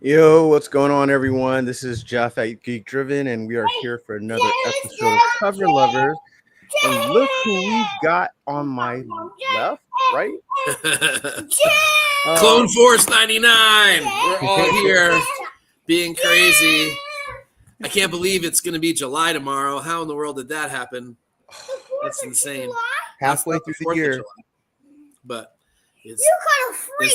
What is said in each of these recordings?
Yo, what's going on, everyone? This is Jeff at Geek Driven, and we are here for another episode of Cover Lovers. And look who we've got on my left, right? Clone Force 99. We're all here being crazy. I can't believe it's going to be July tomorrow. How in the world did that happen? That's insane. Halfway through the year. But it's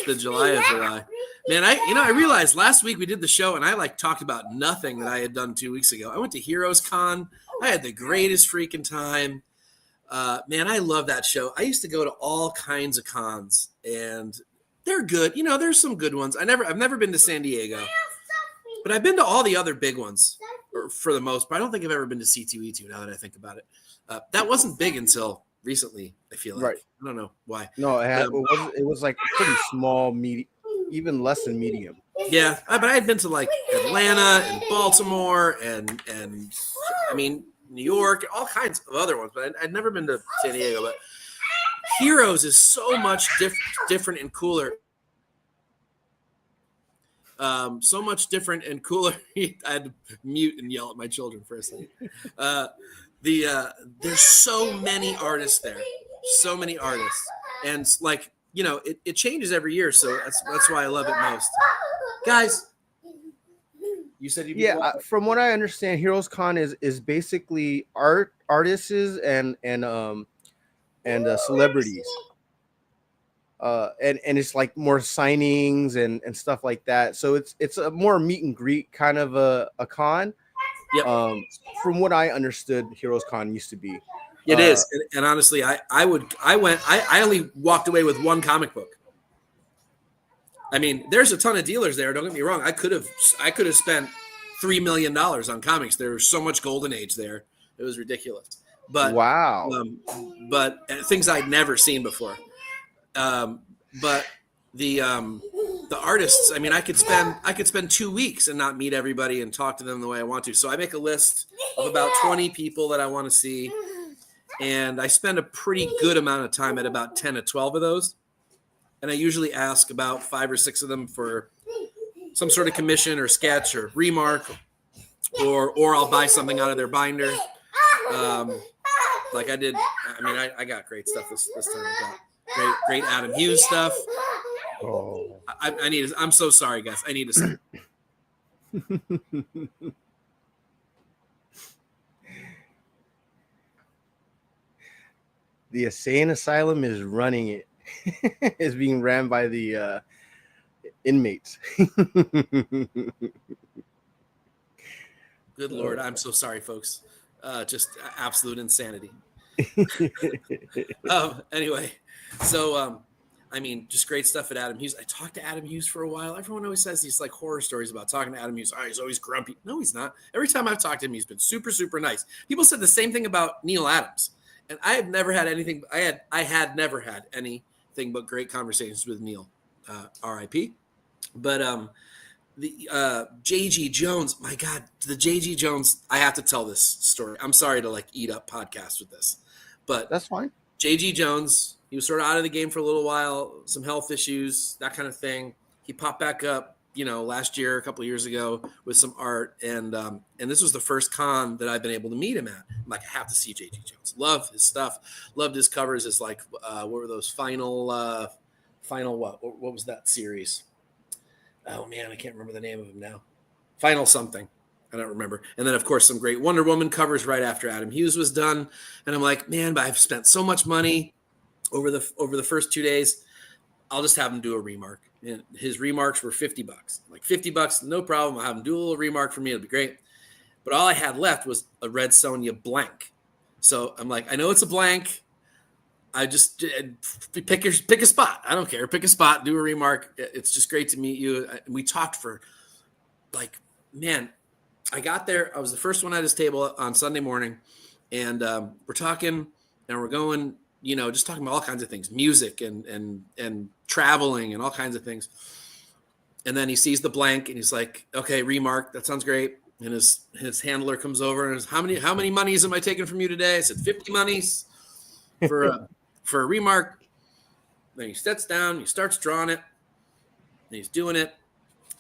the July of July. Man, I realized last week we did the show and I talked about nothing that I had done 2 weeks ago. I went to Heroes Con. I had the greatest freaking time. Man, I love that show. I used to go to all kinds of cons and they're good. There's some good ones. I've never been to San Diego, but I've been to all the other big ones for the most part. I don't think I've ever been to C2E2 now that I think about it. That wasn't big until recently, I feel like. Right. I don't know why. No, it was like a pretty small, even less than medium. Yeah, but I had been to Atlanta and Baltimore and I mean New York, all kinds of other ones, but I'd never been to San Diego. But Heroes is so much different and cooler. So much different and cooler. I had to mute and yell at my children for a second. There's so many artists there, so many artists, and it changes every year. So that's why I love it most, guys. You said from what I understand, Heroes Con is basically artists and celebrities. And it's like more signings and stuff like that. So it's a more meet and greet kind of a con. Yep. From what I understood, Heroes Con used to be. It is, and honestly, I only walked away with one comic book. I mean, there's a ton of dealers there. Don't get me wrong. I could have spent $3 million on comics. There was so much golden age there. It was ridiculous. But wow. But things I'd never seen before. But the artists, I mean, I could spend 2 weeks and not meet everybody and talk to them the way I want to. So I make a list of about 20 people that I want to see. And I spend a pretty good amount of time at about 10 to 12 of those. And I usually ask about 5 or 6 of them for some sort of commission or sketch or remark, or I'll buy something out of their binder. Like I did. I mean, I got great stuff this time. I got great Adam Hughes stuff. Oh, I'm so sorry, guys. I need to say. The insane asylum is running it. It's being ran by the inmates. Good Lord, I'm so sorry, folks. Just absolute insanity. Anyway, so I mean, just great stuff at Adam Hughes. I talked to Adam Hughes for a while. Everyone always says these horror stories about talking to Adam Hughes. Oh, he's always grumpy. No, he's not. Every time I've talked to him, he's been super, super nice. People said the same thing about Neil Adams, and I have never had anything. I had never had anything but great conversations with Neil. R.I.P. But the J.G. Jones, my God, the J.G. Jones. I have to tell this story. I'm sorry to eat up podcasts with this, but that's fine. J.G. Jones. He was sort of out of the game for a little while, some health issues, that kind of thing. He popped back up, last year, a couple of years ago, with some art, and this was the first con that I've been able to meet him at. I'm like, I have to see J.G. Jones. Love his stuff. Loved his covers. His what were those final what? What was that series? Oh man, I can't remember the name of him now. Final something. I don't remember. And then, of course, some great Wonder Woman covers right after Adam Hughes was done. And I'm like, man, but I've spent so much money over the first 2 days. I'll just have him do a remark. And his remarks were $50. Like $50, no problem. I'll have him do a little remark for me. It'll be great. But all I had left was a Red Sonja blank. So I'm like, I know it's a blank. I just pick a spot. I don't care. Pick a spot, do a remark. It's just great to meet you. We talked for man, I got there. I was the first one at his table on Sunday morning, and we're talking, and we're going, just talking about all kinds of things, music and traveling and all kinds of things. And then he sees the blank, and he's like, "Okay, remark. That sounds great." And his handler comes over and says, "How many monies am I taking from you today?" I said, 50 monies for a remark. Then he sits down, he starts drawing it, and he's doing it.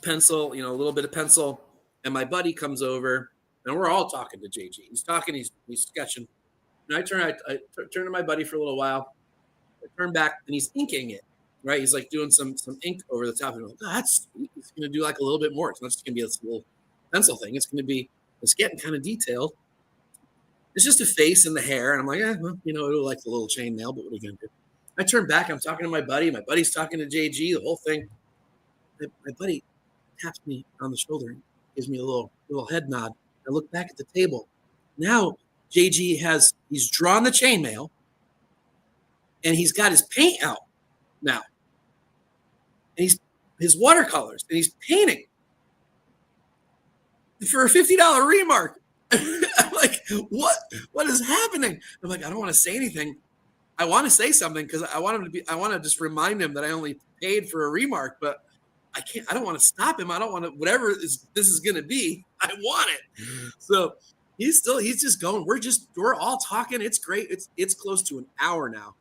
pencil, a little bit of pencil, and my buddy comes over, and we're all talking to JG. He's talking, he's sketching, and I turn to my buddy for a little while. I turn back, and he's inking it. Right, he's like doing some ink over the top, and I'm like, oh, that's sweet. He's going to do like a little bit more. It's not just going to be this little pencil thing. It's getting kind of detailed. It's just a face and the hair, and I'm like, well, it'll like the little chain nail, but what are you going to do? I turn back, I'm talking to my buddy. My buddy's talking to JG, the whole thing. My buddy taps me on the shoulder, gives me a little head nod. I look back at the table. Now JG he's drawn the chainmail, and he's got his paint out now, and he's his watercolors, and he's painting for a $50 remark. I'm like, what is happening? I'm like, I don't want to say anything. I want to say something because I want to just remind him that I only paid for a remark, but I can't. I don't want to stop him. I don't want to. Whatever this is going to be, I want it. So he's just going. We're all talking. It's great. It's close to an hour now,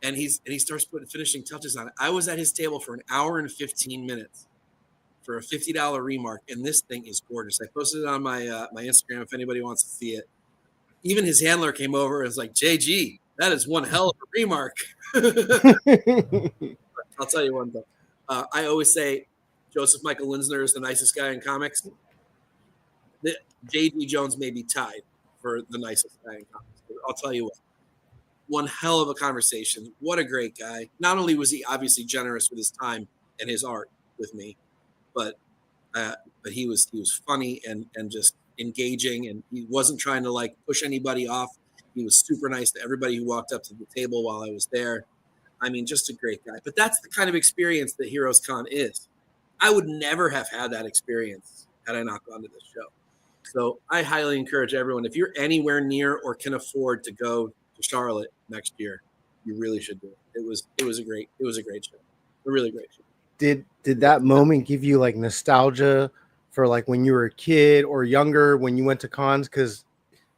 and he starts putting finishing touches on it. I was at his table for an hour and 15 minutes for a $50 remark, and this thing is gorgeous. I posted it on my my Instagram if anybody wants to see it. Even his handler came over and was like, JG, that is one hell of a remark. I'll tell you one thing. I always say Joseph Michael Linsner is the nicest guy in comics. J.D. Jones may be tied for the nicest guy in comics. But I'll tell you what. One hell of a conversation. What a great guy. Not only was he obviously generous with his time and his art with me, but he was funny and just engaging, and he wasn't trying to like push anybody off. He was super nice to everybody who walked up to the table while I was there. I mean, just a great guy. But that's the kind of experience that Heroes Con is. I would never have had that experience had I not gone to this show. So I highly encourage everyone, if you're anywhere near or can afford to go to Charlotte next year, you really should do it. It was a great show. A really great show. Did that moment give you like nostalgia for like when you were a kid or younger when you went to cons? Because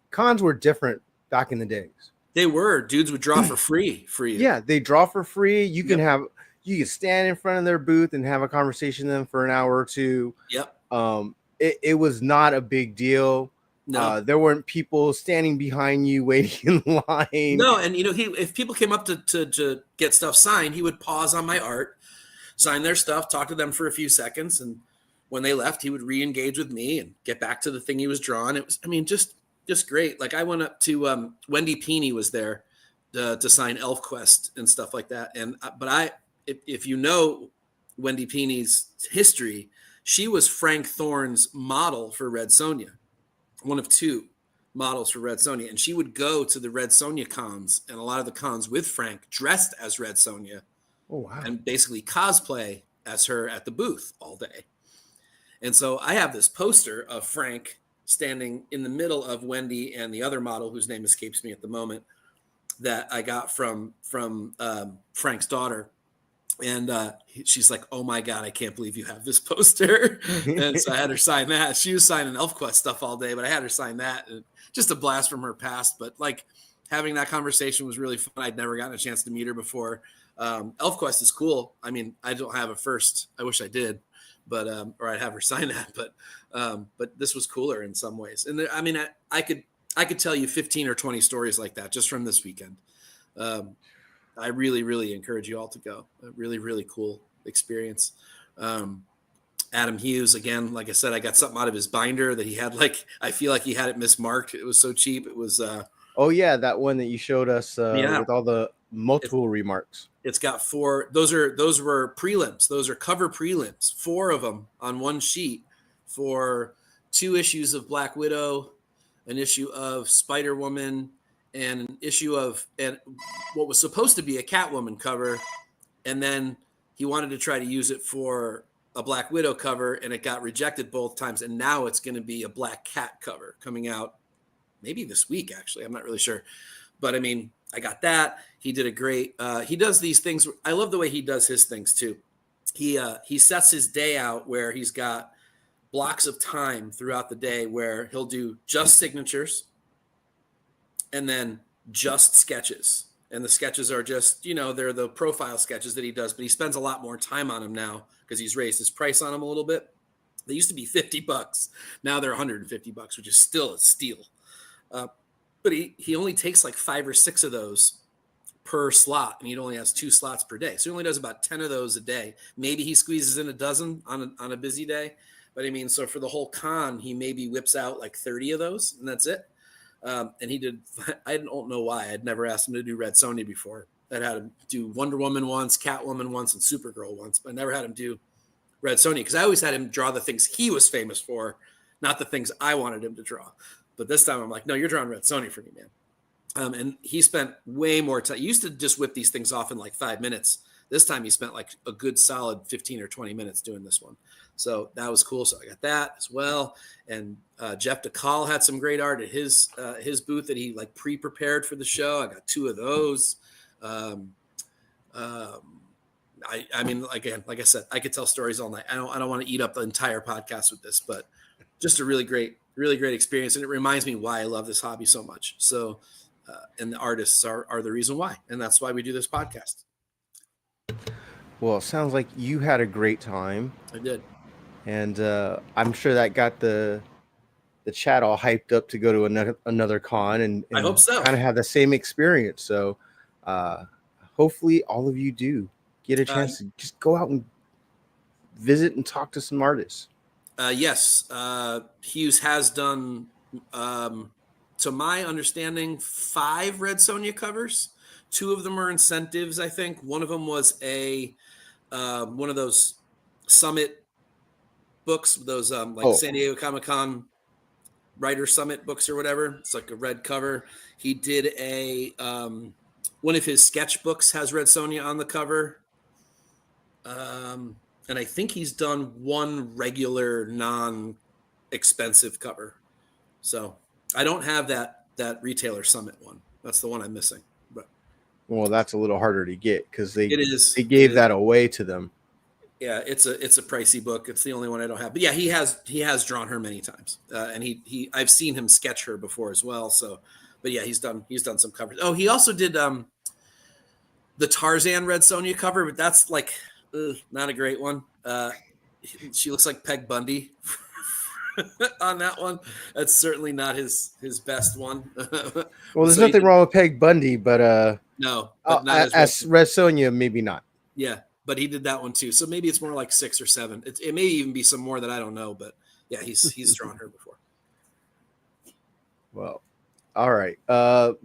cons were different back in the days. They were. Dudes would draw for free for you. Yeah, they draw for free. You can stand in front of their booth and have a conversation with them for an hour or two. Yep. It was not a big deal. No. There weren't people standing behind you waiting in line. No, and if people came up to get stuff signed, he would pause on my art, sign their stuff, talk to them for a few seconds, and when they left, he would re-engage with me and get back to the thing he was drawing. It was, just great. Like I went up to Wendy Peeney was there to sign ElfQuest and stuff like that. And if you know Wendy Peeney's history, she was Frank Thorne's model for Red Sonja, one of two models for Red Sonja, and she would go to the Red Sonja cons and a lot of the cons with Frank dressed as Red Sonja. Oh, wow. And basically cosplay as her at the booth all day. And so I have this poster of Frank standing in the middle of Wendy and the other model whose name escapes me at the moment that I got from Frank's daughter. And she's like, oh my God, I can't believe you have this poster. And so I had her sign that. She was signing ElfQuest stuff all day, but I had her sign that. And just a blast from her past. But like having that conversation was really fun. I'd never gotten a chance to meet her before. ElfQuest is cool. I mean, I don't have a first. I wish I did, but or I'd have her sign that. But this was cooler in some ways. And I mean, I could tell you 15 or 20 stories like that just from this weekend. I really, really encourage you all to go. A really, really cool experience. Adam Hughes, again, like I said, I got something out of his binder that he had. Like, I feel like he had it mismarked. It was so cheap. It was. Oh yeah, that one that you showed us with all the multiple remarks. It's got 4. Those were prelims. Those are cover prelims. 4 of them on one sheet for 2 issues of Black Widow, an issue of Spider-Woman, and an issue of what was supposed to be a Catwoman cover, and then he wanted to try to use it for a Black Widow cover, and it got rejected both times, and now it's going to be a Black Cat cover coming out maybe this week, actually. I'm not really sure. But, I mean, I got that. He did a great he does these things. I love the way he does his things, too. He sets his day out where he's got blocks of time throughout the day where he'll do just signatures and then just sketches. And the sketches are just, they're the profile sketches that he does, but he spends a lot more time on them now because he's raised his price on them a little bit. They used to be $50. Now they're $150, which is still a steal. But he only takes like 5 or 6 of those per slot, and he only has 2 slots per day. So he only does about 10 of those a day. Maybe he squeezes in a dozen on a busy day. But I mean, so for the whole con, he maybe whips out like 30 of those, and that's it. And he did, I don't know why. I'd never asked him to do Red Sonja before. I'd had him do Wonder Woman once, Catwoman once, and Supergirl once, but I never had him do Red Sonja because I always had him draw the things he was famous for, not the things I wanted him to draw. But this time I'm like, no, you're drawing Red Sonja for me, man. And he spent way more time. He used to just whip these things off in like 5 minutes. This time he spent like a good solid 15 or 20 minutes doing this one. So that was cool. So I got that as well. And Jeff DeCall had some great art at his booth that he like pre-prepared for the show. I got 2 of those. I mean, again, like I said, I could tell stories all night. I don't want to eat up the entire podcast with this, but just a really great experience. And it reminds me why I love this hobby so much. So, and the artists are the reason why. And that's why we do this podcast. Well, it sounds like you had a great time. I did. And I'm sure that got the chat all hyped up to go to another con and I hope so. Kind of have the same experience. So hopefully all of you do get a chance to just go out and visit and talk to some artists. Yes. Hughes has done, to my understanding, 5 Red Sonja covers. 2 of them are incentives, I think. One of them was one of those summit books, those San Diego Comic-Con Writer Summit books or whatever. It's like a red cover. He did one of his sketchbooks has Red Sonja on the cover. And I think he's done 1 regular non-expensive cover. So I don't have that Retailer Summit one. That's the one I'm missing. But well, that's a little harder to get because they gave that away to them. Yeah, it's a pricey book. It's the only one I don't have. But yeah, he has drawn her many times, and I've seen him sketch her before as well. So, but yeah, he's done some covers. Oh, he also did the Tarzan Red Sonja cover, but that's like not a great one. She looks like Peg Bundy on that one. That's certainly not his best one. Well, there's nothing wrong with Peg Bundy, but no, but not as Red Sonja, maybe not. Yeah. But he did that one too. So maybe it's more like 6 or 7. It may even be some more that I don't know, but yeah, he's drawn her before. Well, all right.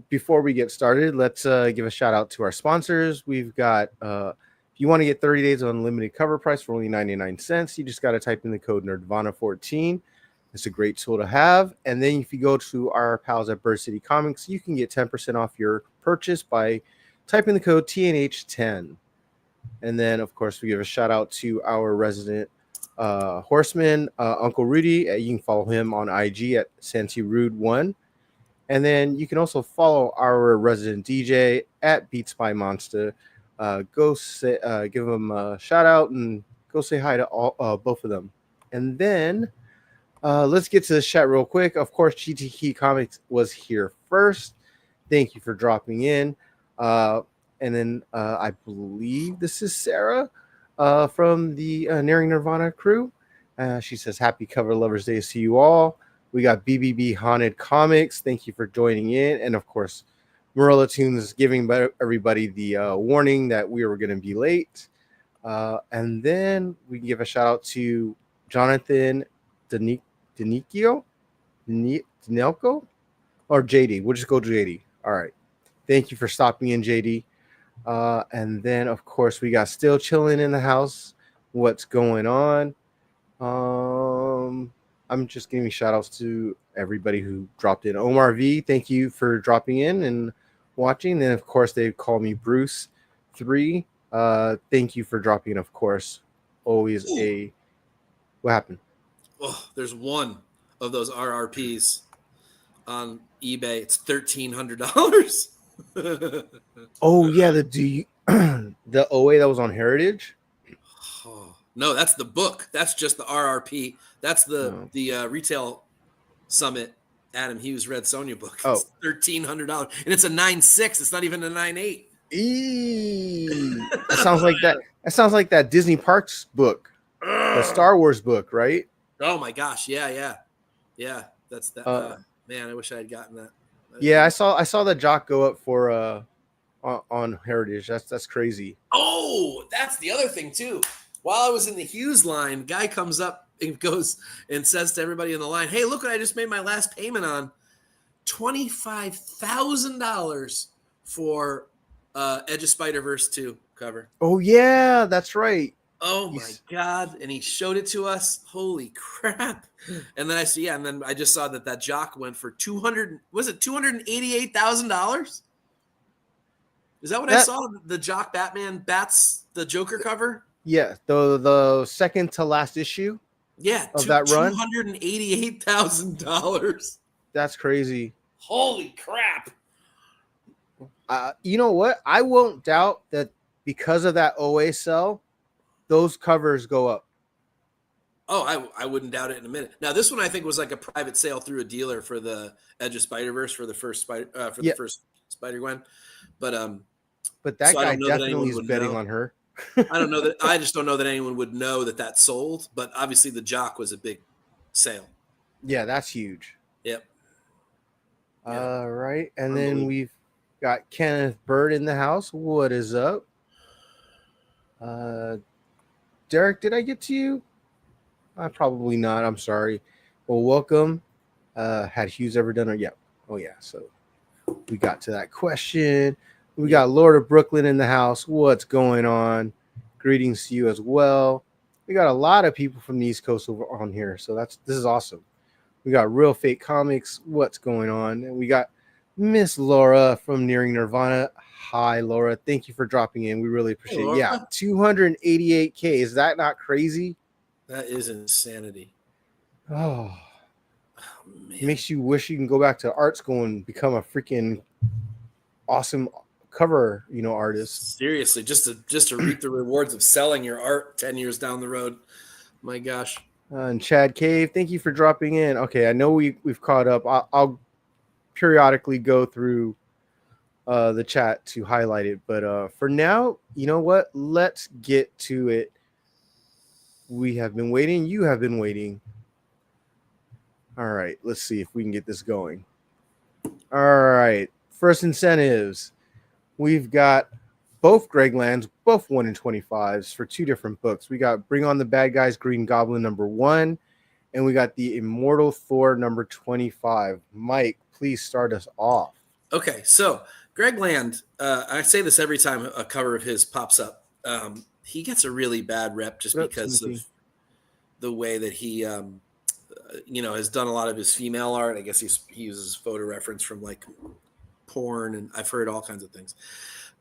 Before we get started, let's give a shout out to our sponsors. We've got, if you want to get 30 days of unlimited cover price for only 99 cents, you just got to type in the code Nerdvana14. It's a great tool to have. And then if you go to our pals at Bird City Comics, you can get 10% off your purchase by typing the code TNH10. And then, of course, we give a shout out to our resident horseman, Uncle Rudy. You can follow him on IG at SantyRude1. And then you can also follow our resident DJ at Beats by Monster. Go give him a shout out and go say hi to all both of them. And then let's get to the chat real quick. Of course, GTK Comics was here first. Thank you for dropping in. And then I believe this is Sarah from the Nearing Nirvana crew. She says, happy Cover Lovers Day to you all. We got BBB Haunted Comics. Thank you for joining in. And, of course, Marilla Tunes is giving everybody the warning that we were going to be late. And then we can give a shout-out to Jonathan Denelko? Or JD. We'll just go to JD. All right. Thank you for stopping in, JD. And then, of course, we got Still Chilling in the house. What's going on? I'm just giving shout outs to everybody who dropped in. Omar V, thank you for dropping in and watching. Then, of course, they call me Bruce 3. Thank you for dropping in, of course. Always what happened? Oh, there's one of those RRPs on eBay. It's $1,300. Oh yeah, the OA that was on Heritage. Oh, no, that's the book. That's just the RRP. That's the retail summit Adam Hughes Red Sonja book. Oh. It's $1,300, and it's a 9.6. It's not even a 9.8. That sounds like that. That sounds like that Disney Parks book, the Star Wars book, right? Oh my gosh, yeah. That's that. Man, I wish I had gotten that. Yeah, I saw the jock go up for on Heritage. That's crazy. Oh, that's the other thing too. While I was in the Hughes line, guy comes up and goes and says to everybody in the line, "Hey, look what I just made my last payment on. $25,000 for Edge of Spider-Verse 2 cover." Oh yeah, that's right. Oh my God. And he showed it to us. Holy crap. And then I just saw that jock went for $288,000? Is that what I saw? The Jock Batman bats the Joker cover? Yeah, the second to last issue. Yeah, of that run. $288,000. That's crazy. Holy crap. You know what? I won't doubt that because of that OA sell, those covers go up. Oh, I wouldn't doubt it in a minute. Now, this one I think was like a private sale through a dealer for the Edge of Spider-Verse for the first the first Spider-Gwen. But that guy definitely is betting on her. I don't know that. I just don't know that anyone would know that sold. But obviously, the Jock was a big sale. Yeah, that's huge. Yep. All right, and then we've got Kenneth Bird in the house. What is up? Derek, did I get to you? Probably not. I'm sorry. Well, welcome. Had Hughes ever done it? Yeah. Oh, yeah. So we got to that question. We got Lord of Brooklyn in the house. What's going on? Greetings to you as well. We got a lot of people from the East Coast over on here. So this is awesome. We got Real Fake Comics. What's going on? And we got Miss Laura from Nearing Nirvana. Hi, Laura. Thank you for dropping in. We really appreciate it. Yeah, 288K. Is that not crazy? That is insanity. Oh man. It makes you wish you can go back to art school and become a freaking awesome cover, artist. Seriously, just to reap the rewards of selling your art 10 years down the road. My gosh. And Chad Cave, thank you for dropping in. Okay, I know we've caught up. I'll periodically go through the chat to highlight it, but for now, you know what? Let's get to it. We have been waiting. You have been waiting. All right, let's see if we can get this going. All right, first incentives. We've got both Greg Lands, both 1 in 25s for two different books. We got Bring on the Bad Guys, Green Goblin #1, and we got the Immortal Thor #25. Mike, please start us off. Okay, so Greg Land, I say this every time a cover of his pops up. He gets a really bad rep just because of the way that he, has done a lot of his female art. I guess he uses photo reference from like porn, and I've heard all kinds of things.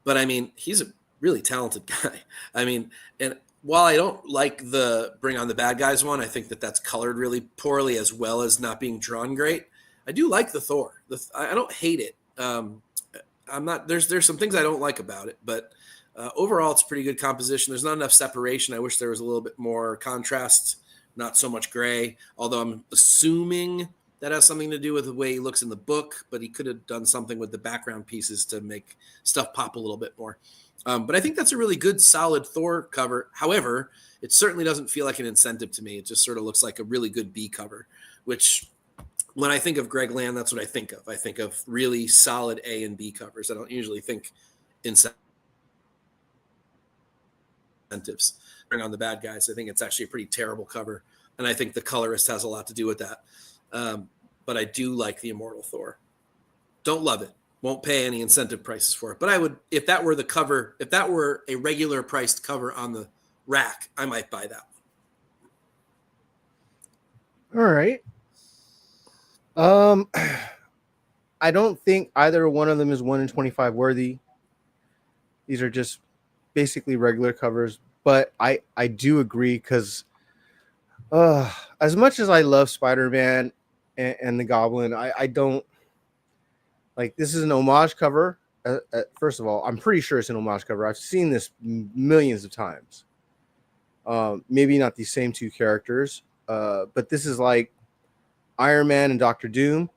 But I mean, he's a really talented guy. I mean, and while I don't like the Bring on the Bad Guys one, I think that's colored really poorly as well as not being drawn great. I do like the Thor. I don't hate it. I'm not. There's some things I don't like about it, but overall, it's pretty good composition. There's not enough separation. I wish there was a little bit more contrast, not so much gray. Although I'm assuming that has something to do with the way he looks in the book, but he could have done something with the background pieces to make stuff pop a little bit more. But I think that's a really good, solid Thor cover. However, it certainly doesn't feel like an incentive to me. It just sort of looks like a really good B cover, which when I think of Greg Land, that's what I think of. I think of really solid A and B covers. I don't usually think incentives. Bring on the Bad Guys. I think it's actually a pretty terrible cover, and I think the colorist has a lot to do with that. But I do like the Immortal Thor. Don't love it. Won't pay any incentive prices for it. But I would, if that were the cover, if that were a regular priced cover on the rack, I might buy that one. All right. I don't think either one of them is 1 in 25 worthy. These are just basically regular covers, but I do agree because as much as I love Spider-Man and the Goblin, I don't like. This is an homage cover. First of all, I'm pretty sure it's an homage cover. I've seen this millions of times. Maybe not these same two characters, but this is like Iron Man and Doctor Doom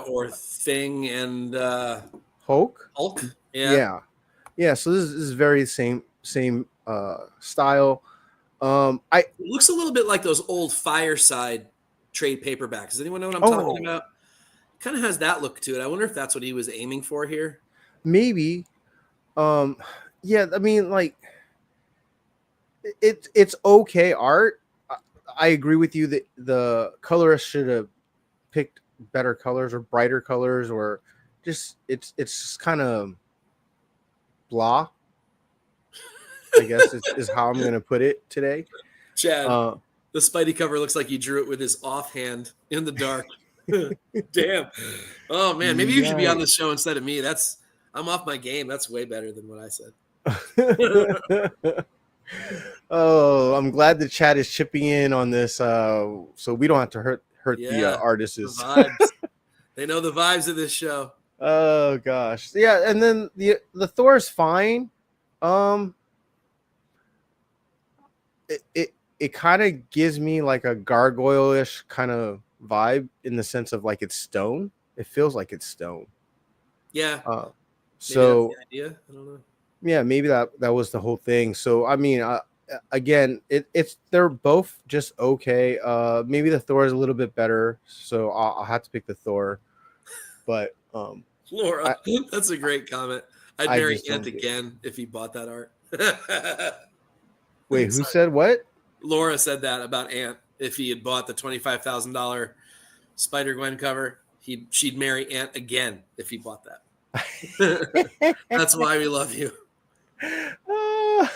or Thing and Hulk. Hulk. Yeah. So this is very same style. It looks a little bit like those old Fireside trade paperbacks. Does anyone know what I'm talking about? Kind of has that look to it. I wonder if that's what he was aiming for here. Maybe. Yeah, I mean, like, it's okay art. I agree with you that the colorist should have picked better colors or brighter colors, or just it's just kind of blah, I guess is how I'm gonna put it today. Chad, the Spidey cover looks like he drew it with his offhand in the dark. Damn. Oh man, maybe you should be on this show instead of me. I'm off my game. That's way better than what I said. Oh, I'm glad the chat is chipping in on this, so we don't have to hurt the artists. The vibes. They know the vibes of this show. Oh gosh, yeah. And then the Thor's fine. It kind of gives me like a gargoyle-ish kind of vibe in the sense of like it's stone. It feels like it's stone. Yeah. So that's the idea. I don't know. Yeah, maybe that was the whole thing. So I mean, again, they're both just okay. Maybe the Thor is a little bit better, so I'll have to pick the Thor. But Laura, that's a great comment. I'd marry Ant again if he bought that art. Wait, who said what? Laura said that about Ant. If he had bought the $25,000 Spider-Gwen cover, she'd marry Ant again if he bought that. That's why we love you. Oh,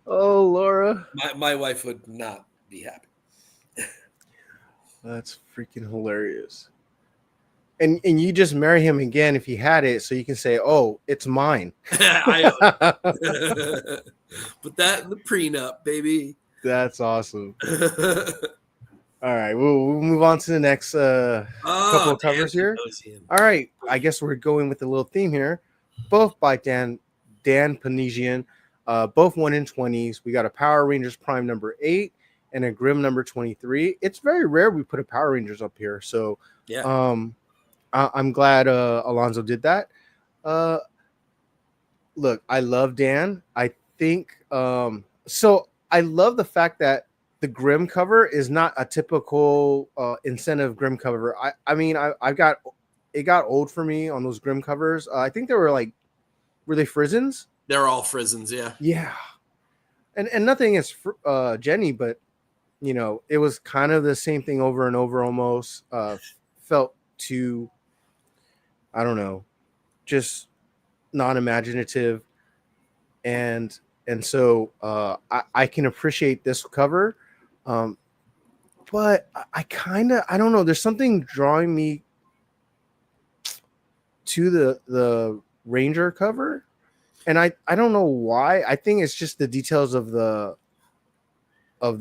Laura. My wife would not be happy. That's freaking hilarious. And you just marry him again if he had it, so you can say, "Oh, it's mine." Put that in the prenup, baby. That's awesome. All right, we'll move on to the next couple of covers here. All right, I guess we're going with a little theme here. Both by Dan Panesian, both 1 in 20s. We got a Power Rangers Prime number 8 and a Grimm number 23. It's very rare we put a Power Rangers up here, so yeah. I'm glad Alonzo did that. Look, I love Dan. I think so. I love the fact that the Grimm cover is not a typical incentive Grimm cover. I mean, it got old for me on those Grimm covers. I think they were they Frizzens? They're all Frizzens, yeah. Yeah. And nothing is Jenny, but you know, it was kind of the same thing over and over almost. Felt too, I don't know, just non-imaginative. And so I can appreciate this cover. But I don't know. There's something drawing me to the Ranger cover, and I don't know why. I think it's just the details of the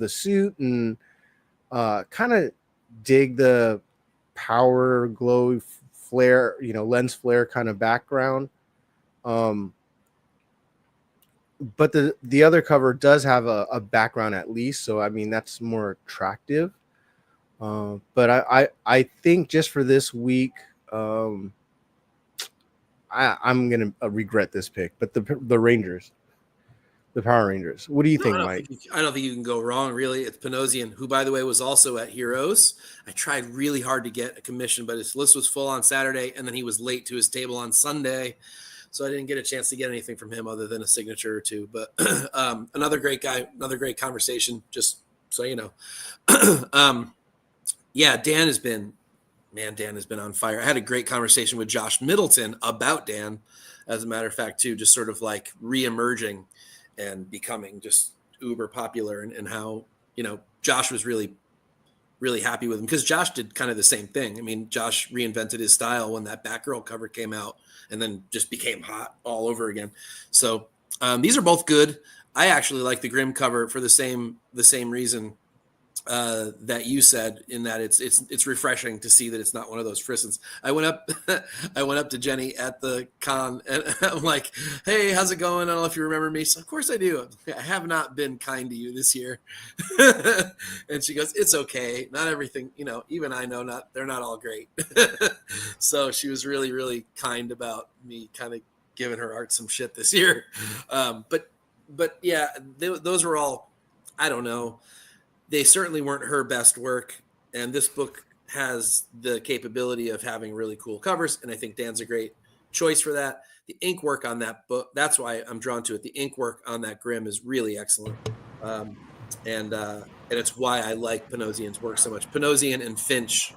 suit, and kind of dig the power glow flare, lens flare kind of background. But the other cover does have a background at least, so I mean that's more attractive. But I think just for this week, I'm gonna regret this pick. But the Rangers, the Power Rangers. What do you think, Mike? I don't think you can go wrong. Really, it's Panosian, who by the way was also at Heroes. I tried really hard to get a commission, but his list was full on Saturday, and then he was late to his table on Sunday. So I didn't get a chance to get anything from him other than a signature or two. But another great guy, another great conversation, just so you know. Yeah, Dan has been on fire. I had a great conversation with Josh Middleton about Dan, as a matter of fact, too, just sort of like re-emerging and becoming just uber popular, and how, Josh was really, really happy with him, because Josh did kind of the same thing. I mean, Josh reinvented his style when that Batgirl cover came out, and then just became hot all over again. So these are both good. I actually like the Grimm cover for the same reason that you said, in that it's refreshing to see that it's not one of those frissons. I went up I went up to Jenny at the con and I'm like, "Hey, how's it going? I don't know if you remember me." So, "Of course I do. I have not been kind to you this year." And she goes, "It's okay. Not everything, even I know they're not all great." So she was really, really kind about me kind of giving her art some shit this year. But yeah, those were all, I don't know, they certainly weren't her best work. And this book has the capability of having really cool covers. And I think Dan's a great choice for that. The ink work on that book, that's why I'm drawn to it. The ink work on that Grimm is really excellent. And it's why I like Panosian's work so much. Panosian and Finch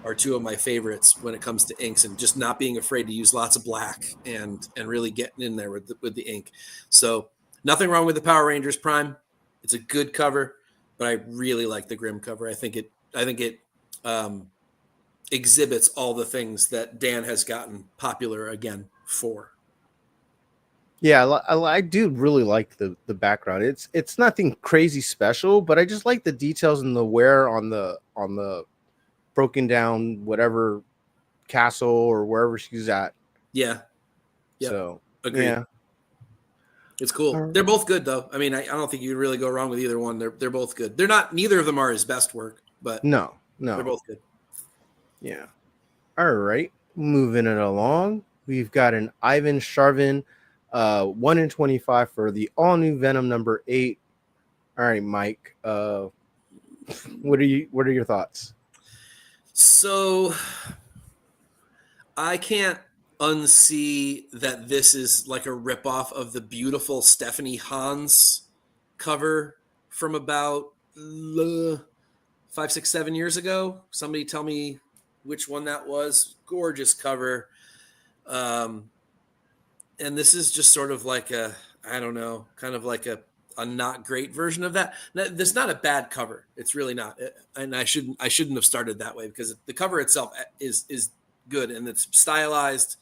are two of my favorites when it comes to inks, and just not being afraid to use lots of black and really getting in there with the ink. So nothing wrong with the Power Rangers Prime. It's a good cover, but I really like the Grimm cover. I think it exhibits all the things that Dan has gotten popular again for. Yeah, I do really like the background. It's nothing crazy special, but I just like the details and the wear on the broken down whatever castle or wherever she's at. Yeah. Yep. So agreed. Yeah. It's cool. They're both good, though. I mean, I don't think you can really go wrong with either one. They're both good. Neither of them are his best work, but no, they're both good. Yeah. All right, moving it along. We've got an Ivan Sharvin, 1 in 25 for the all new Venom number 8. All right, Mike. What are your thoughts? So I can't unsee that this is like a ripoff of the beautiful Stephanie Hans cover from about 5, 6, 7 years ago. Somebody tell me which one that was. Gorgeous cover. And this is just sort of like kind of like a not great version of that. This is not a bad cover. It's really not. And I shouldn't have started that way, because the cover itself is good and it's stylized.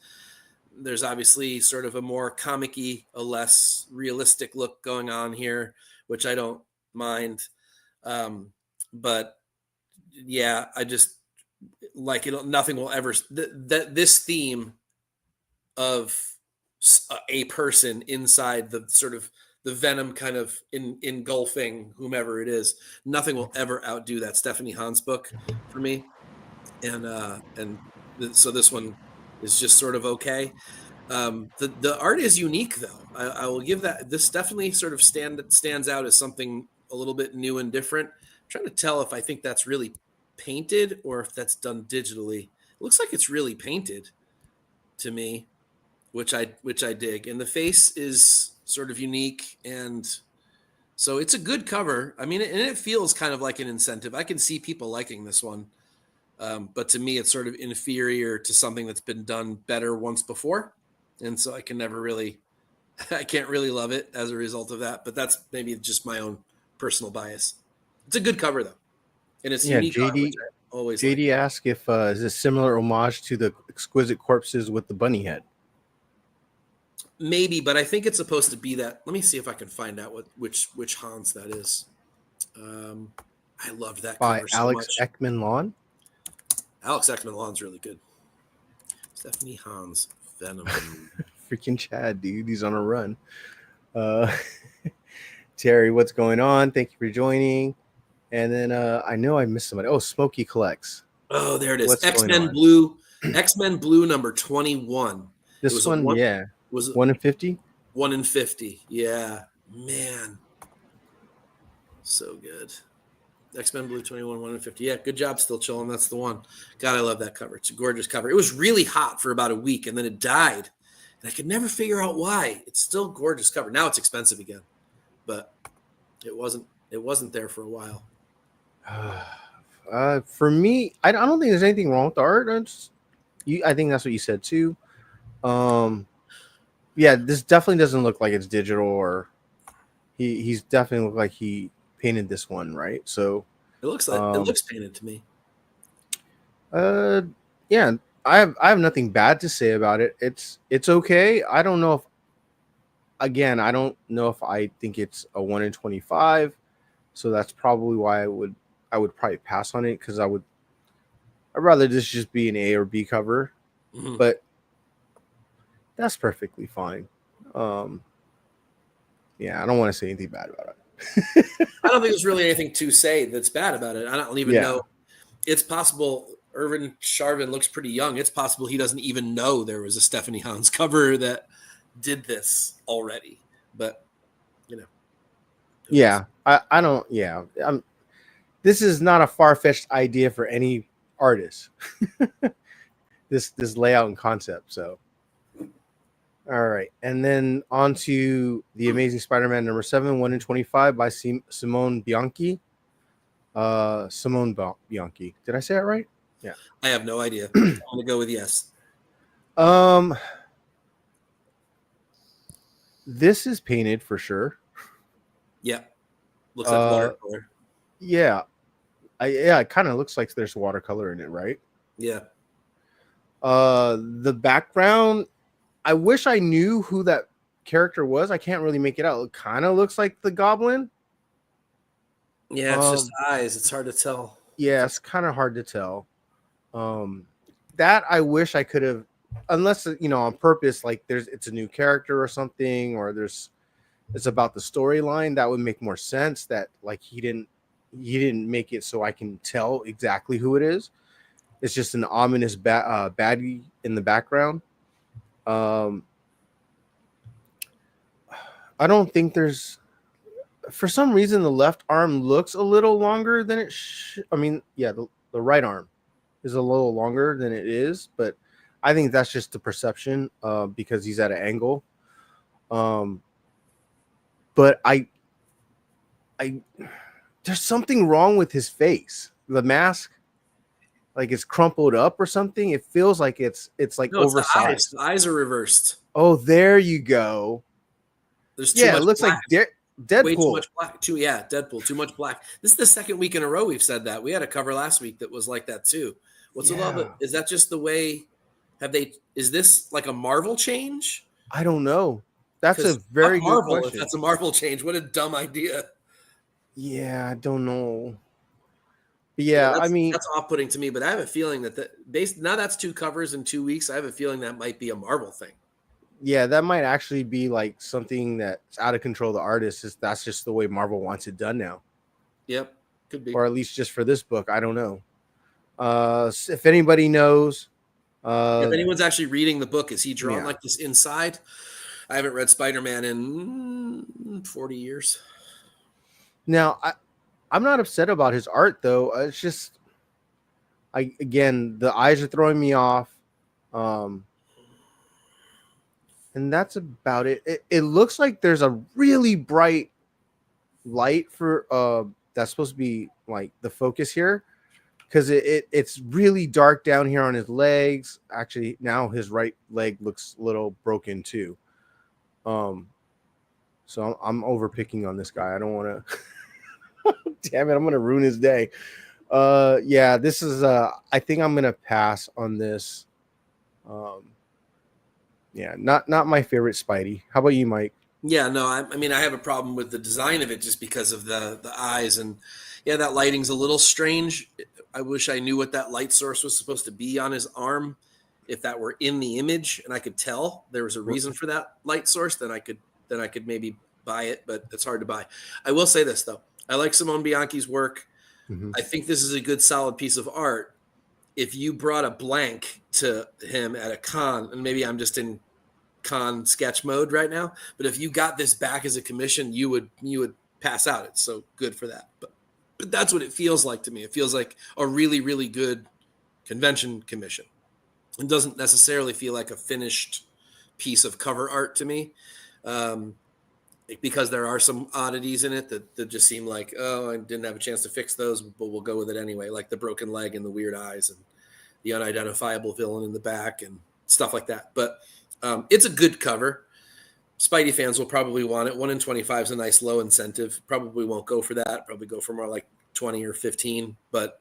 There's obviously sort of a more comic-y, a less realistic look going on here, which I don't mind. But yeah, I just like it. Nothing will ever this theme of a person inside the sort of the Venom kind of engulfing whomever it is. Nothing will ever outdo that Stephanie Hans book for me. So this one is just sort of okay. The art is unique, though. I will give that. This definitely sort of stands out as something a little bit new and different. I'm trying to tell if I think that's really painted or if that's done digitally. It looks like it's really painted to me, which I dig. And the face is sort of unique, and so it's a good cover. I mean, and it feels kind of like an incentive. I can see people liking this one. But to me, it's sort of inferior to something that's been done better once before. And so I can't really love it as a result of that. But that's maybe just my own personal bias. It's a good cover, though. And it's unique. JD asked if is this similar homage to the Exquisite Corpses with the bunny head? Maybe, but I think it's supposed to be that. Let me see if I can find out which Hans that is. I loved that by cover so Alex much. Ekman Lawn. Alex Ekman Lawn's really good. Stephanie Hans, Venom. Freaking Chad, dude. He's on a run. Terry, what's going on? Thank you for joining. And then I know I missed somebody. Oh, Smokey Collects. Oh, there it is. X-Men Blue. X-Men Blue number 21. This one, was it 1 in 50? 1 in 50. Yeah. Man. So good. X-Men Blue 21, 1 in 50. Yeah, good job, Still Chilling. That's the one. God, I love that cover. It's a gorgeous cover. It was really hot for about a week, and then it died. And I could never figure out why. It's still a gorgeous cover. Now it's expensive again. But it wasn't there for a while. For me, I don't think there's anything wrong with the art. I think that's what you said too. Yeah, this definitely doesn't look like it's digital, or he's definitely looked like he painted this one, right? So it looks like it looks painted to me. Yeah, I have nothing bad to say about it. It's okay. I don't know if I think it's a 1 in 25, so that's probably why I would I would probably pass on it because I'd rather this just be an A or B cover, Mhm. but that's perfectly fine. Yeah, I don't want to say anything bad about it. I don't think there's really anything to say that's bad about it. I don't even Yeah. know. It's possible Irvin Sharvin looks pretty young. It's possible he doesn't even know there was a Stephanie Hans cover that did this already. But you know, who knows? Yeah, I don't. Yeah, this is not a far-fetched idea for any artist. this layout and concept. So, all right, and then on to the Amazing Spider-Man number 7, 1 in 25 by Simone Bianchi. Simone Bianchi. Did I say it right? Yeah. I have no idea. I'm gonna go with yes. This is painted for sure. Yeah, looks like watercolor. Yeah, it kind of looks like there's watercolor in it, right? Yeah, The background, I wish I knew who that character was. I can't really make it out. It kind of looks like the Goblin. yeah. It's just eyes. It's hard to tell. Yeah, it's kind of hard to tell. That I wish I could have, unless on purpose, like it's a new character or something, or it's about the storyline. That would make more sense. That like he didn't make it so I can tell exactly who it is. It's just an ominous baddie in the background. I don't think there's, for some reason, the left arm looks a little longer than it I mean, yeah, the right arm is a little longer than it is, but I think that's just the perception because he's at an angle. But I there's something wrong with his face. The mask, like it's crumpled up or something. It feels like it's like No, it's oversized. the eyes are reversed. Oh, there you go. There's too Yeah, much it looks black. like Deadpool. Way too much black. Deadpool. Too much black. This is the second week in a row we've said that. We had a cover last week that was like that too. What's with all the? Is that just the way? Is this like a Marvel change? I don't know. That's a very good Marvel. question. If that's a Marvel change, what a dumb idea. Yeah, I don't know. But yeah, I mean, that's off-putting to me. But I have a feeling that now that's 2 covers in 2 weeks. I have a feeling that might be a Marvel thing. Yeah, that might actually be like something that's out of control of the artist. That's just the way Marvel wants it done now. Yep, could be. Or at least just for this book. I don't know. If anybody knows, if anyone's actually reading the book, is he drawn like this inside? I haven't read Spider-Man in 40 years. Now, I'm not upset about his art though. It's just, again, the eyes are throwing me off. And that's about it. It looks like there's a really bright light for that's supposed to be like the focus here, because it's really dark down here on his legs. Actually, now his right leg looks a little broken too. So I'm over picking on this guy. I don't want to. Damn it! I'm gonna ruin his day. Yeah, this is. I think I'm gonna pass on this. Yeah, not my favorite Spidey. How about you, Mike? Yeah, no, I mean, I have a problem with the design of it just because of the eyes, and yeah, that lighting's a little strange. I wish I knew what that light source was supposed to be on his arm. If that were in the image and I could tell there was a reason for that light source, then I could maybe buy it, but it's hard to buy. I will say this though. I like Simone Bianchi's work. Mm-hmm. I think this is a good solid piece of art. If you brought a blank to him at a con, and maybe I'm just in con sketch mode right now, but if you got this back as a commission, you would pass out. It's so good for that. But that's what it feels like to me. It feels like a really, really good convention commission. It doesn't necessarily feel like a finished piece of cover art to me, because there are some oddities in it that just seem like, oh, I didn't have a chance to fix those, but we'll go with it anyway, like the broken leg and the weird eyes and the unidentifiable villain in the back and stuff like that. But it's a good cover. Spidey fans will probably want it. 1 in 25 is a nice low incentive. Probably won't go for that. Probably go for more like 20 or 15. But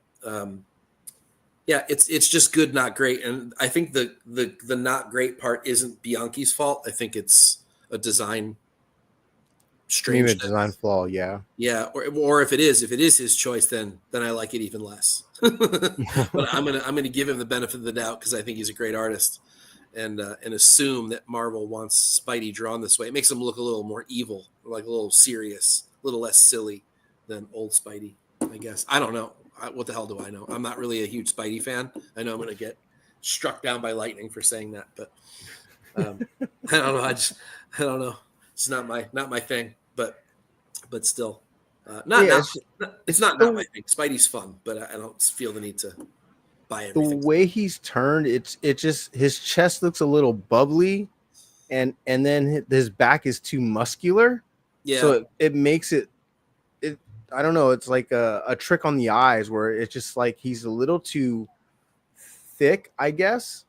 yeah, it's just good, not great. And I think the not great part isn't Bianchi's fault. I think it's a design Maybe a strangeness. design flaw, yeah. Yeah, or if it is his choice, then I like it even less. But I'm gonna give him the benefit of the doubt because I think he's a great artist, and assume that Marvel wants Spidey drawn this way. It makes him look a little more evil, like a little serious, a little less silly than old Spidey. I guess I don't know. What the hell do I know? I'm not really a huge Spidey fan. I know I'm gonna get struck down by lightning for saying that, but I don't know. I don't know. It's not my thing, but still, Yeah, it's not my thing. Spidey's fun, but I don't feel the need to buy the everything. way he's turned, it just his chest looks a little bubbly, and then his back is too muscular. Yeah, So it makes it I don't know, it's like a trick on the eyes where it's just like he's a little too thick, I guess.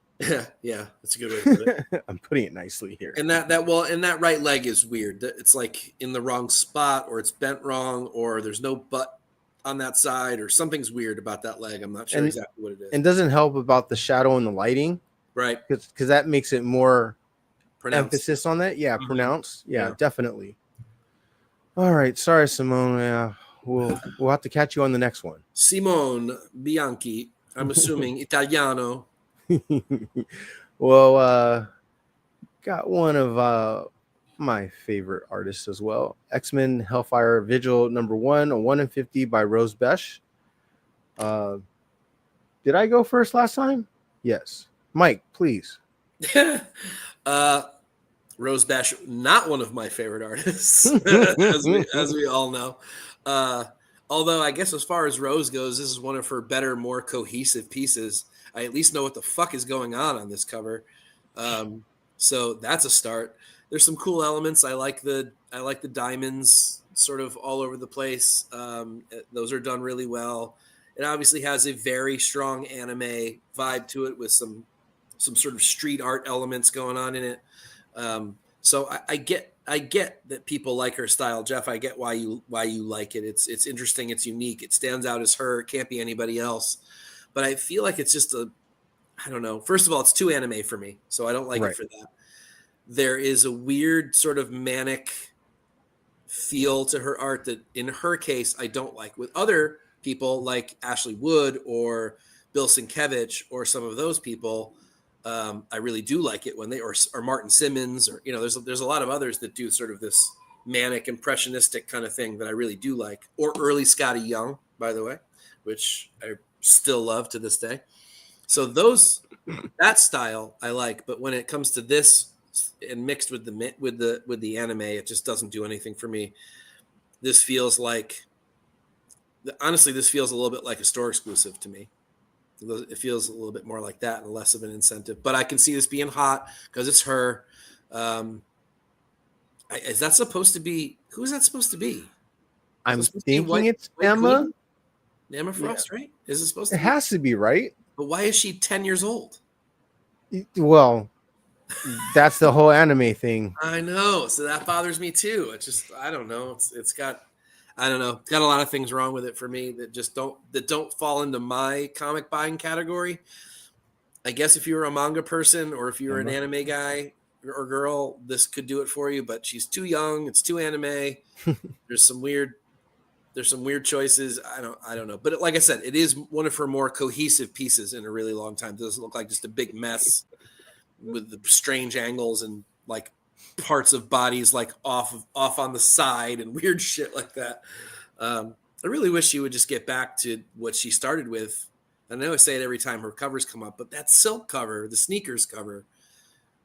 yeah, that's a good way to put it. I'm putting it nicely here. And that right leg is weird. It's like in the wrong spot, or it's bent wrong, or there's no butt on that side, or something's weird about that leg. I'm not sure exactly what it is. And doesn't help about the shadow and the lighting, right? Because that makes it more Pronounced. emphasis on that. Yeah, pronounced. Yeah, Yeah. definitely. All right, sorry, Simone. We'll have to catch you on the next one. Simone Bianchi. I'm assuming Italiano. Well, got one of my favorite artists as well. X-Men Hellfire Vigil #1, a 1 in 50 by Rose Besh. Did I go first last time? Yes. Mike, please. Rose Bash, not one of my favorite artists, as we all know. Although I guess as far as Rose goes, this is one of her better, more cohesive pieces. I at least know what the fuck is going on this cover. So that's a start. There's some cool elements. I like the diamonds sort of all over the place. Those are done really well. It obviously has a very strong anime vibe to it with some sort of street art elements going on in it. So I get that people like her style, Jeff. I get why you like it. It's interesting. It's unique. It stands out as her. It can't be anybody else. But I feel like it's just I don't know. First of all, it's too anime for me, so I don't like it for that. There is a weird sort of manic feel to her art that, in her case, I don't like. With other people like Ashley Wood or Bill Sienkiewicz or some of those people, I really do like it when they or Martin Simmons, or there's a lot of others that do sort of this manic impressionistic kind of thing that I really do like. Or early Scotty Young, by the way, which I still love to this day. So that style I like, but when it comes to this and mixed with the anime, it just doesn't do anything for me. This feels like, honestly, this feels a little bit like a store exclusive to me. It feels a little bit more like that and less of an incentive. But I can see this being hot because it's her. Is that supposed to be? Who is that supposed to be? I'm thinking it's Emma. Emma Frost, right? Is it supposed to? It has to be, right? But why is she 10 years old? Well, that's the whole anime thing. I know. So that bothers me too. It's just, I don't know. It's got, I don't know. It's got a lot of things wrong with it for me that just don't fall into my comic buying category. I guess if you were a manga person or if you were an anime guy or girl, this could do it for you, but she's too young. It's too anime. There's some weird choices. I don't know. But like I said, it is one of her more cohesive pieces in a really long time. It doesn't look like just a big mess with the strange angles and like parts of bodies like off on the side and weird shit like that. I really wish she would just get back to what she started with. I know I say it every time her covers come up, but that Silk cover, the Sneakers cover,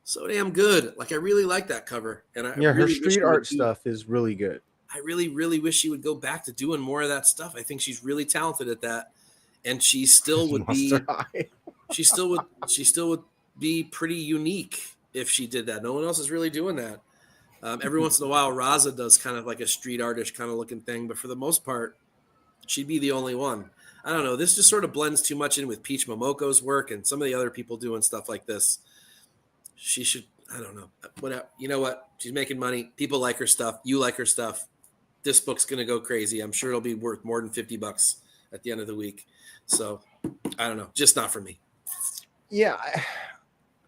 so damn good. Like I really like that cover. And her street art stuff is really good. I really, really wish she would go back to doing more of that stuff. I think she's really talented at that. And she still would be she still would be pretty unique if she did that. No one else is really doing that. Every once in a while, Raza does kind of like a street artist kind of looking thing, but for the most part, she'd be the only one. I don't know. This just sort of blends too much in with Peach Momoko's work and some of the other people doing stuff like this. She should, I don't know. Whatever. You know what? She's making money. People like her stuff. You like her stuff. This book's going to go crazy. I'm sure it'll be worth more than $50 at the end of the week. So I don't know. Just not for me. Yeah.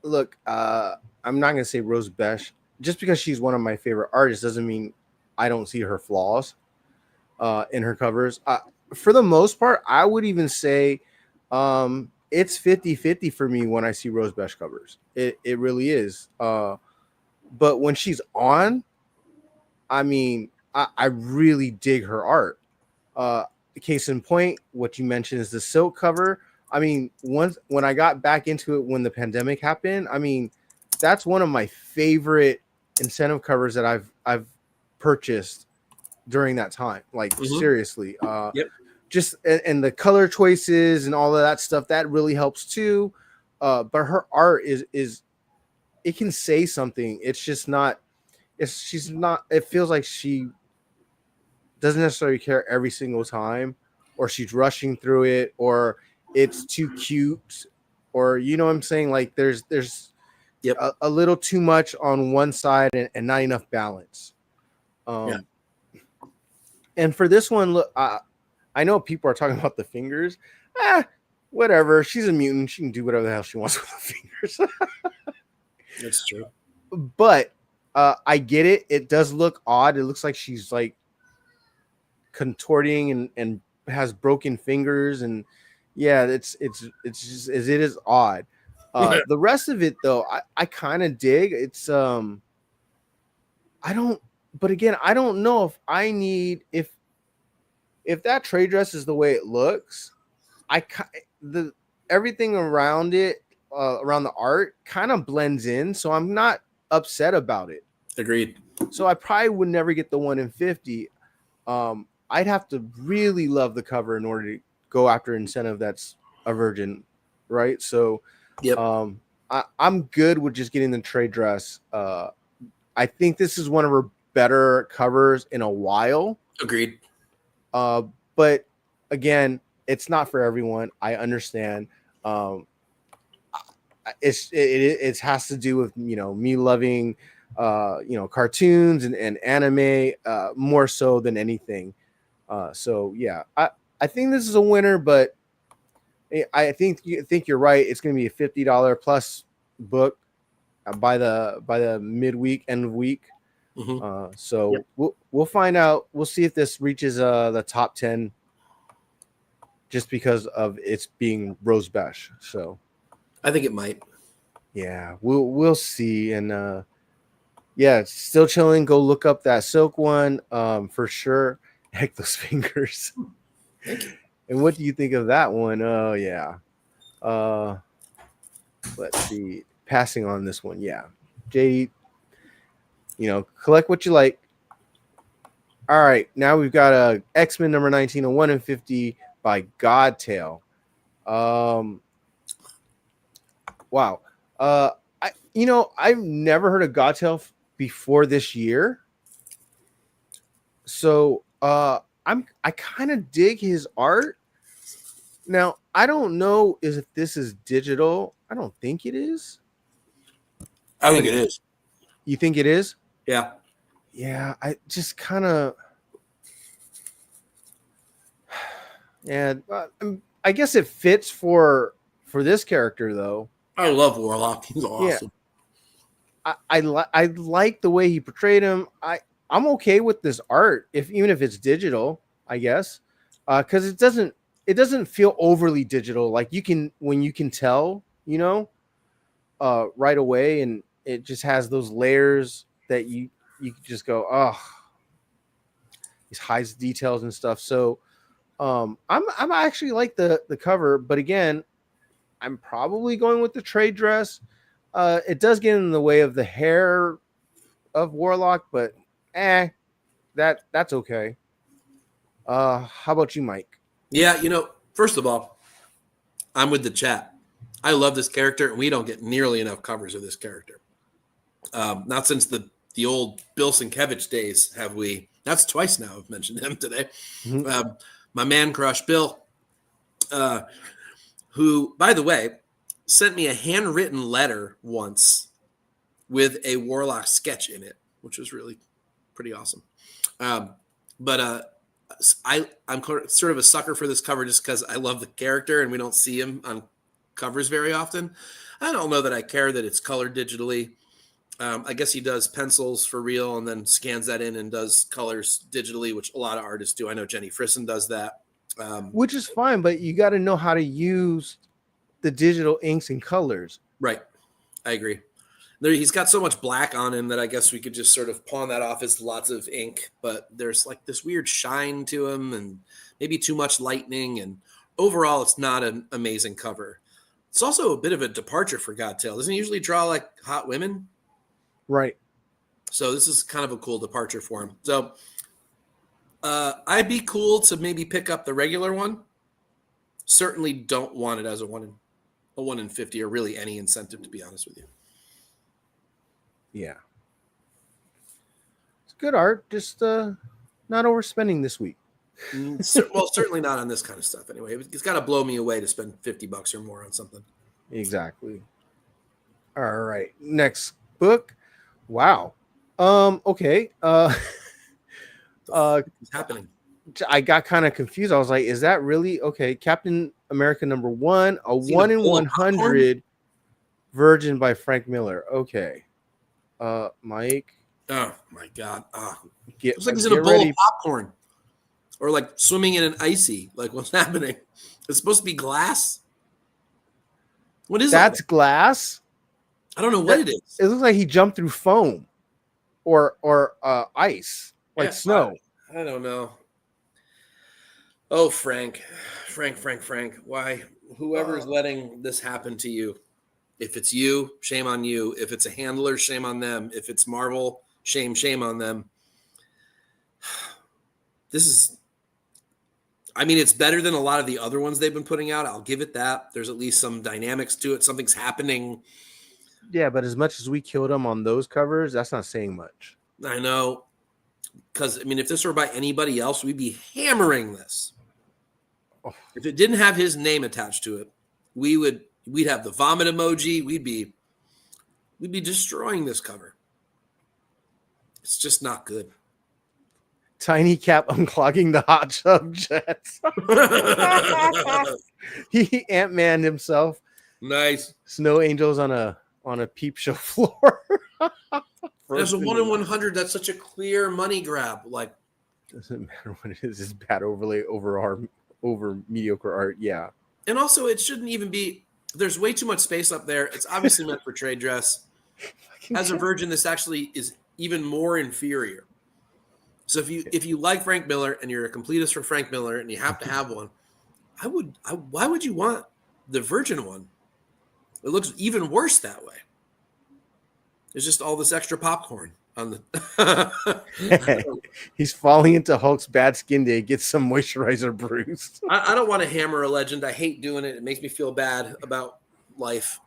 Look, I'm not going to say Rose Besh. Just because she's one of my favorite artists doesn't mean I don't see her flaws in her covers. For the most part, I would even say it's 50-50 for me when I see Rose Besh covers. It really is. But when she's on, I mean, I really dig her art. Case in point, what you mentioned is the silk cover. I mean, once when I got back into it when the pandemic happened, I mean, that's one of my favorite incentive covers that I've purchased during that time. Like seriously, Yep. just and the color choices and all of that stuff that really helps too. But her art is it can say something. It's just not. She's not. It feels like she doesn't necessarily care every single time, or she's rushing through it, or it's too cute, or you know what I'm saying. Like there's Yep. a little too much on one side and not enough balance. Yeah. And for this one, look, I know people are talking about the fingers. Whatever. She's a mutant. She can do whatever the hell she wants with the fingers. That's true. But I get it. It does look odd. It looks like she's like contorting and has broken fingers, and yeah, it's just it is odd. The rest of it though, I kind of dig. It's I don't, but again, I don't know if I need if that trade dress is the way it looks. The everything around it, around the art, kind of blends in, so I'm not upset about it. Agreed. So I probably would never get the 1 in 50. I'd have to really love the cover in order to go after incentive that's a virgin, right? So, yep. I'm good with just getting the trade dress. I think this is one of her better covers in a while. Agreed. But again, it's not for everyone. I understand. It has to do with me loving cartoons and anime more so than anything. So yeah, I think this is a winner, but I think you're right. It's going to be a $50 plus book by the midweek end of week. So yep. we'll find out. We'll see if this reaches the top 10 just because of its being Rose Besh. So I think it might. Yeah, we'll see. And yeah, still chilling. Go look up that silk one for sure. Heck, those fingers. And what do you think of that one? Oh yeah. Let's see. Passing on this one, yeah. Jay, collect what you like. All right, now we've got a X-Men number 19, a 1 in 50 by Godtail. Wow. I've never heard of Godtail before this year. So I kind of dig his art. Now, I don't know if this is digital. I don't think it is. I think it is. You think it is? Yeah. Yeah, I just kind of. Yeah, I guess it fits for this character though. I love Warlock. He's awesome. Yeah. I like the way he portrayed him. I'm okay with this art even if it's digital, I guess, because it doesn't feel overly digital. Like when you can tell, right away, and it just has those layers that you just go, oh, these highs details and stuff. So I'm actually like the cover, but again, I'm probably going with the trade dress. It does get in the way of the hair of Warlock, but that's okay. How about you, Mike? Yeah, first of all, I'm with the chat. I love this character, and we don't get nearly enough covers of this character. Not since the old Bill Sienkiewicz days have we. That's twice now I've mentioned him today. Mm-hmm. My man crush, Bill, who, by the way, sent me a handwritten letter once with a Warlock sketch in it, which was really pretty awesome. But I'm sort of a sucker for this cover just because I love the character, and we don't see him on covers very often. I don't know that I care that it's colored digitally. I guess he does pencils for real and then scans that in and does colors digitally, which a lot of artists do. I know Jenny Frisson does that. Which is fine, but you got to know how to use the digital inks and colors. Right. I agree. He's got so much black on him that I guess we could just sort of pawn that off as lots of ink, but there's like this weird shine to him and maybe too much lightning. And overall, it's not an amazing cover. It's also a bit of a departure for Godtail. Doesn't he usually draw like hot women? Right. So this is kind of a cool departure for him. So I'd be cool to maybe pick up the regular one. Certainly don't want it as a 1 in 50 or really any incentive, to be honest with you. Yeah. It's good art, just not overspending this week. Well, certainly not on this kind of stuff anyway. It's got to blow me away to spend $50 or more on something. Exactly. All right. Next book. Wow. Okay. What's happening? I got kind of confused. I was like, is that really okay? Captain America #1, a 1 in 100 Virgin by Frank Miller. Okay. Mike. Oh my God. Get, looks like he's in a bowl of popcorn. Or like swimming in an icy. Like what's happening? It's supposed to be glass. What is that? That's glass. I don't know what it is. It looks like he jumped through foam or ice, like snow. I don't know. Oh, Frank. Why? Whoever is letting this happen to you. If it's you, shame on you. If it's a handler, shame on them. If it's Marvel, shame on them. This is, I mean, it's better than a lot of the other ones they've been putting out. I'll give it that. There's at least some dynamics to it. Something's happening. Yeah, but as much as we killed him on those covers, that's not saying much. I know. Because, I mean, if this were by anybody else, we'd be hammering this. Oh. If it didn't have his name attached to it, we'd have the vomit emoji. We'd be destroying this cover. It's just not good. Tiny Cap unclogging the hot tub jets. He Ant-Man himself. Nice. Snow angels on a peep show floor. As a 1 in 100, that's such a clear money grab. Like, doesn't matter what it is. It's bad overlay over mediocre art. Yeah. And also, it shouldn't even be. There's way too much space up there. It's obviously meant for trade dress. As a Virgin, this actually is even more inferior. So if you like Frank Miller and you're a completist for Frank Miller and you have to have one, why would you want the Virgin one? It looks even worse that way. There's just all this extra popcorn on the. He's falling into Hulk's bad skin day. Get some moisturizer, Bruce. I don't want to hammer a legend. I hate doing it. It makes me feel bad about life.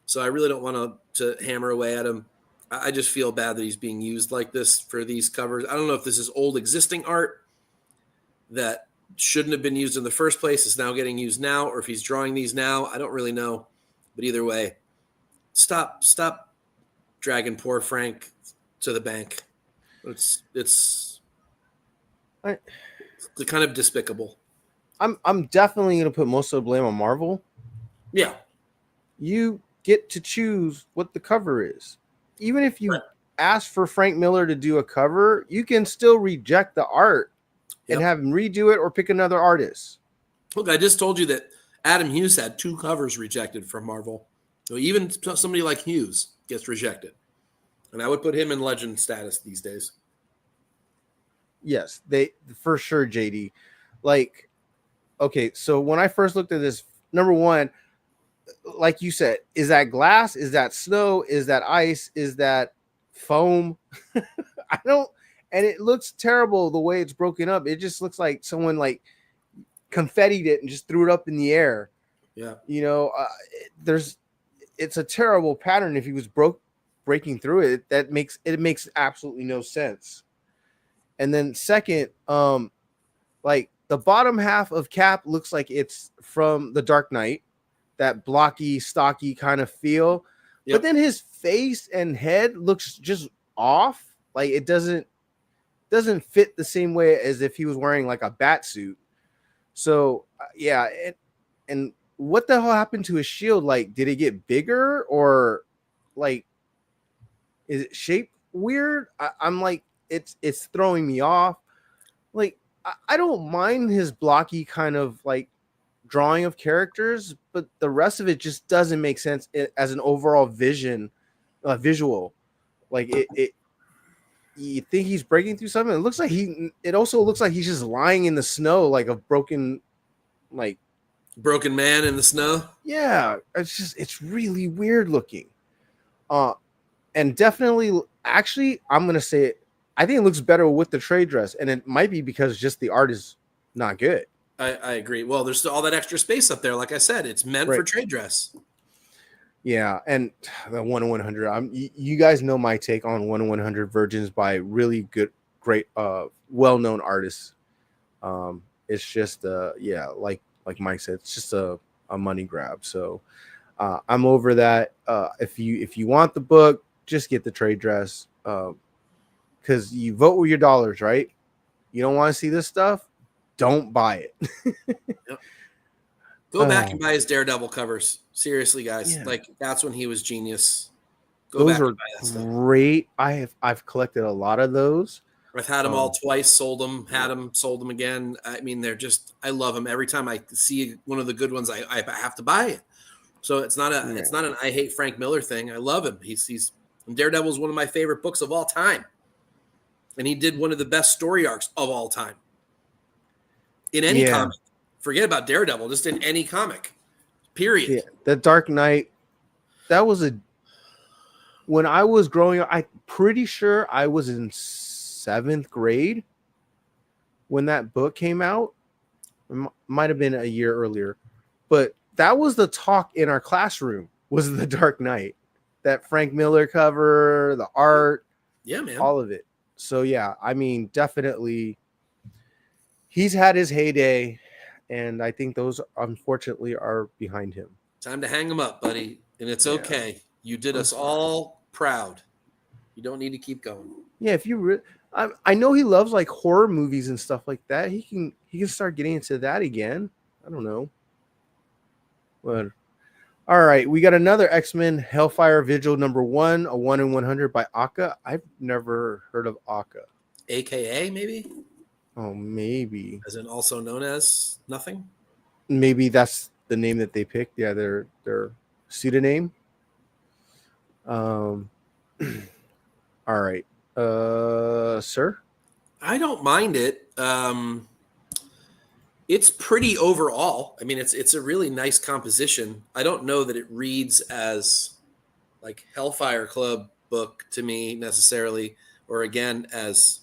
So I really don't want to hammer away at him. I just feel bad that he's being used like this for these covers. I don't know if this is old existing art that shouldn't have been used in the first place, is now getting used now, or if he's drawing these now. I don't really know. But either way, stop dragging poor Frank to the bank. It's kind of despicable. I'm definitely going to put most of the blame on Marvel. Yeah. You get to choose what the cover is. Even if you ask for Frank Miller to do a cover, you can still reject the art and have him redo it or pick another artist. Look, I just told you that Adam Hughes had 2 covers rejected from Marvel. So even somebody like Hughes gets rejected. And I would put him in legend status these days. Yes, they for sure, JD. Like, okay, so when I first looked at this, #1, like you said, is that glass? Is that snow? Is that ice? Is that foam? I don't, and it looks terrible the way it's broken up. It just looks like someone like confettied it and just threw it up in the air. Yeah. You know, it's a terrible pattern. If he was breaking through it, it makes absolutely no sense. And then second, like the bottom half of Cap looks like it's from The Dark Knight, that blocky, stocky kind of feel. Yep. But then his face and head looks just off. Like it doesn't fit the same way as if he was wearing like a bat suit. So yeah, and what the hell happened to his shield? Like, did it get bigger or like Is it shaped weird? I'm like, it's throwing me off. Like, I don't mind his blocky kind of like drawing of characters, but the rest of it just doesn't make sense as an overall visual. Like it you think he's breaking through something. It looks like it also looks like he's just lying in the snow like a broken, like, Broken man in the snow. yeah, it's really weird looking. And definitely, actually, I'm gonna say it. I think it looks better with the trade dress, and it might be because just the art is not good. I agree. Well, there's all that extra space up there. Like I said, it's meant for Right. trade dress. Yeah, and the 1/100. You guys know my take on 1/100 Virgins by really good, great, well-known artists. It's just, yeah, like Mike said, it's just a money grab. So, I'm over that. If you want the book, just get the trade dress. Because you vote with your dollars, right? You don't want to see this stuff, don't buy it. Yep. Go back and buy his Daredevil covers. Seriously, guys. Yeah. Like, that's when he was genius. Go Those back are and buy that stuff. great. I've collected a lot of those. I've had them all twice, sold them, had them, sold them again. I mean, they're just, I love them. Every time I see one of the good ones, I have to buy it. So it's not an I hate Frank Miller thing. I love him. He's Daredevil is one of my favorite books of all time. And he did one of the best story arcs of all time. In any comic. Forget about Daredevil, just in any comic. Period. Yeah, the Dark Knight. That was when I was growing up, I'm pretty sure I was in 7th grade when that book came out. It might have been a year earlier, but that was the talk in our classroom, was the Dark Knight. That Frank Miller cover, the art, yeah, man, all of it. So yeah, I mean, definitely he's had his heyday, and I think those unfortunately are behind him. Time to hang him up, buddy. And it's okay. You did us all proud. You don't need to keep going. Yeah, if you I know he loves like horror movies and stuff like that. He can start getting into that again. I don't know. But all right, we got another X-Men Hellfire Vigil #1, a 1/100 by Aka. I've never heard of Aka. AKA maybe? Oh, maybe. As in also known as nothing? Maybe that's the name that they picked. Yeah, their pseudonym. All right. Sir? I don't mind it. It's pretty overall. I mean, it's a really nice composition. I don't know that it reads as like Hellfire Club book to me necessarily, or again as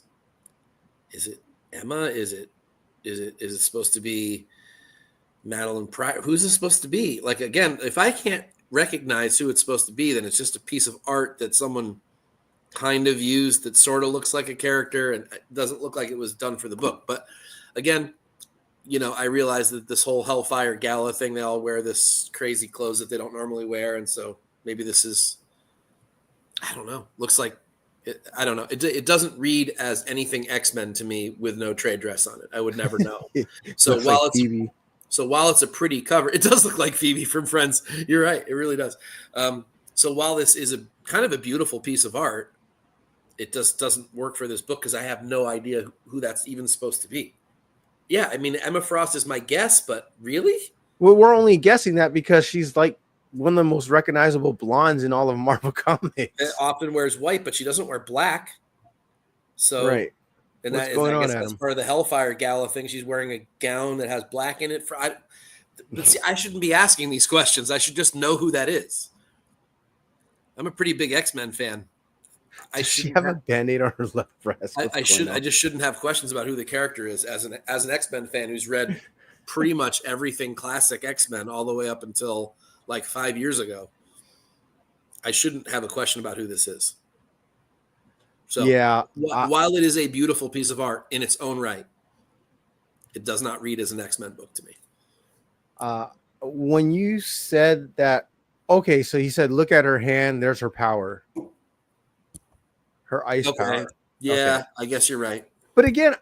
is it Emma? Is it supposed to be Madeline Pryor? Who's it supposed to be? Like, again, if I can't recognize who it's supposed to be, then it's just a piece of art that someone kind of used that sort of looks like a character and it doesn't look like it was done for the book. But again, you know, I realize that this whole Hellfire Gala thing, they all wear this crazy clothes that they don't normally wear. And so maybe this is, I don't know, looks like, I don't know. It doesn't read as anything X-Men to me with no trade dress on it. I would never know. So while it's Phoebe. So while it's a pretty cover, it does look like Phoebe from Friends. You're right. It really does. So while this is a kind of a beautiful piece of art, it just doesn't work for this book because I have no idea who that's even supposed to be. Yeah, I mean, Emma Frost is my guess, but really? Well, we're only guessing that because she's like one of the most recognizable blondes in all of Marvel Comics. It often wears white, but she doesn't wear black. So, right. And I guess that's part of the Hellfire Gala thing. She's wearing a gown that has black in it. But see, I shouldn't be asking these questions. I should just know who that is. I'm a pretty big X-Men fan. Does she have a Band-Aid on her left breast? I just shouldn't have questions about who the character is as an X-Men fan who's read pretty much everything classic X-Men all the way up until like 5 years ago. I shouldn't have a question about who this is. So yeah, while it is a beautiful piece of art in its own right, it does not read as an X-Men book to me. When you said that, okay, so he said, look at her hand, there's her power. Her ice power. Yeah, okay. I guess you're right. But again,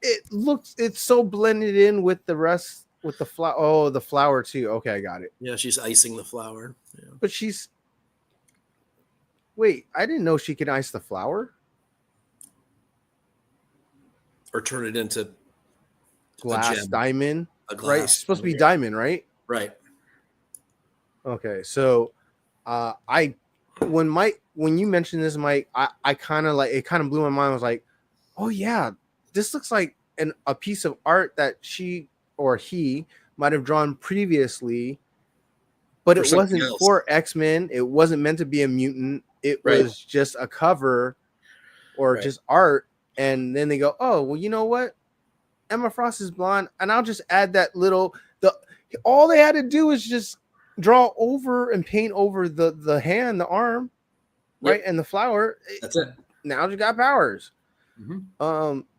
it's so blended in with the rest, with the flower. Oh, the flower too. Okay, I got it. Yeah, she's icing the flower. Yeah. But she's Wait, I didn't know she could ice the flower. or turn it into Glass gem, diamond, a right? It's glass. supposed to be diamond, right? Right. Okay, so I when you mentioned this, Mike, I kind of like it kind of blew my mind. I was like, oh yeah, this looks like a piece of art that she or he might have drawn previously, but For it something wasn't else. for X-Men. It wasn't meant to be a mutant. It Right. was just a cover or Right. just art. And then they go, oh well, you know what? Emma Frost is blonde, and I'll just add that little all they had to do is just draw over and paint over the hand, the arm, right, Yep. and the flower. That's it. Now you got powers.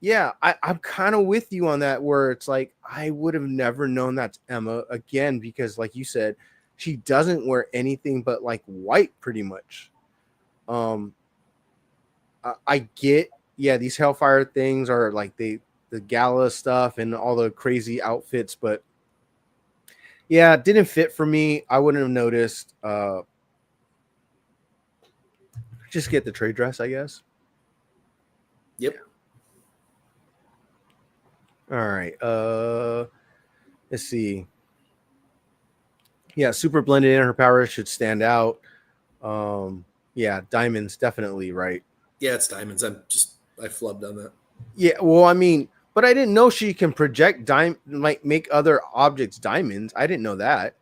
Yeah, I'm kind of with you on that, where it's like I would have never known that's Emma again, because like you said, she doesn't wear anything but like white pretty much. I get, yeah, these Hellfire things are like the gala stuff and all the crazy outfits, but yeah, it didn't fit for me. I wouldn't have noticed. Just get the trade dress, I guess. Yep. All right. Let's see. Yeah, super blended in. Her power should stand out. Yeah, diamonds definitely, right? Yeah, it's diamonds. I flubbed on that. Yeah, well, I mean, but I didn't know she can project like make other objects diamonds. I didn't know that.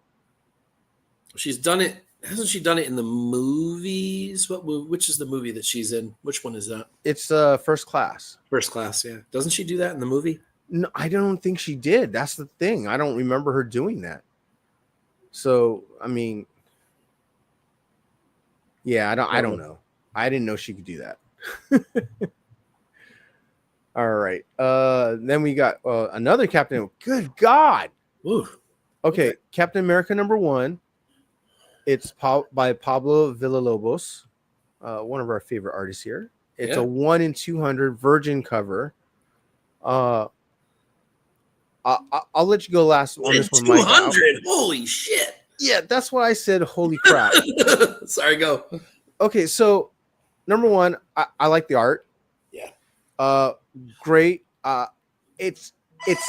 She's done it. Hasn't she done it in the movies? Which is the movie that she's in? Which one is that? It's First Class. First Class, yeah. Doesn't she do that in the movie? No, I don't think she did. That's the thing. I don't remember her doing that. So, I mean, yeah, I don't know. I didn't know she could do that. All right. Then we got another Captain. Good God. Ooh. Okay, Captain America #1. It's by Pablo Villalobos, one of our favorite artists here. It's a 1 in 200 Virgin cover. I'll let you go last on this one, Mike. 200. Holy shit. Yeah, that's why I said holy crap. Sorry, go. Okay, so #1, I like the art. Yeah. Great. It's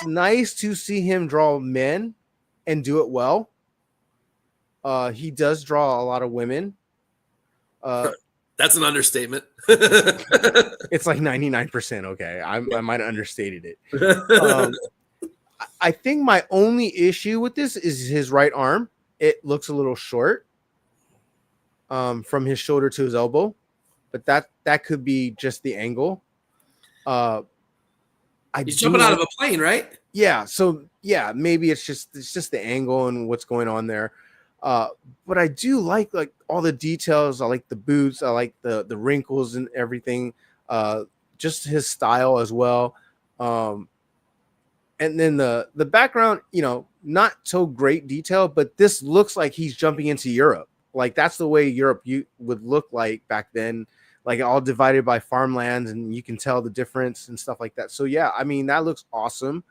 nice to see him draw men and do it well. He does draw a lot of women. That's an understatement. It's like 99%. Okay, I might have understated it. I think my only issue with this is his right arm. It looks a little short from his shoulder to his elbow, but that could be just the angle. He's jumping out of a plane, right? Yeah. So yeah, maybe it's just the angle and what's going on there. But I do like all the details. I like the boots. I like the wrinkles and everything. Just his style as well. And then the background, not so great detail, but this looks like he's jumping into Europe. Like that's the way Europe would look like back then, like all divided by farmlands, and you can tell the difference and stuff like that. So yeah, I mean that looks awesome.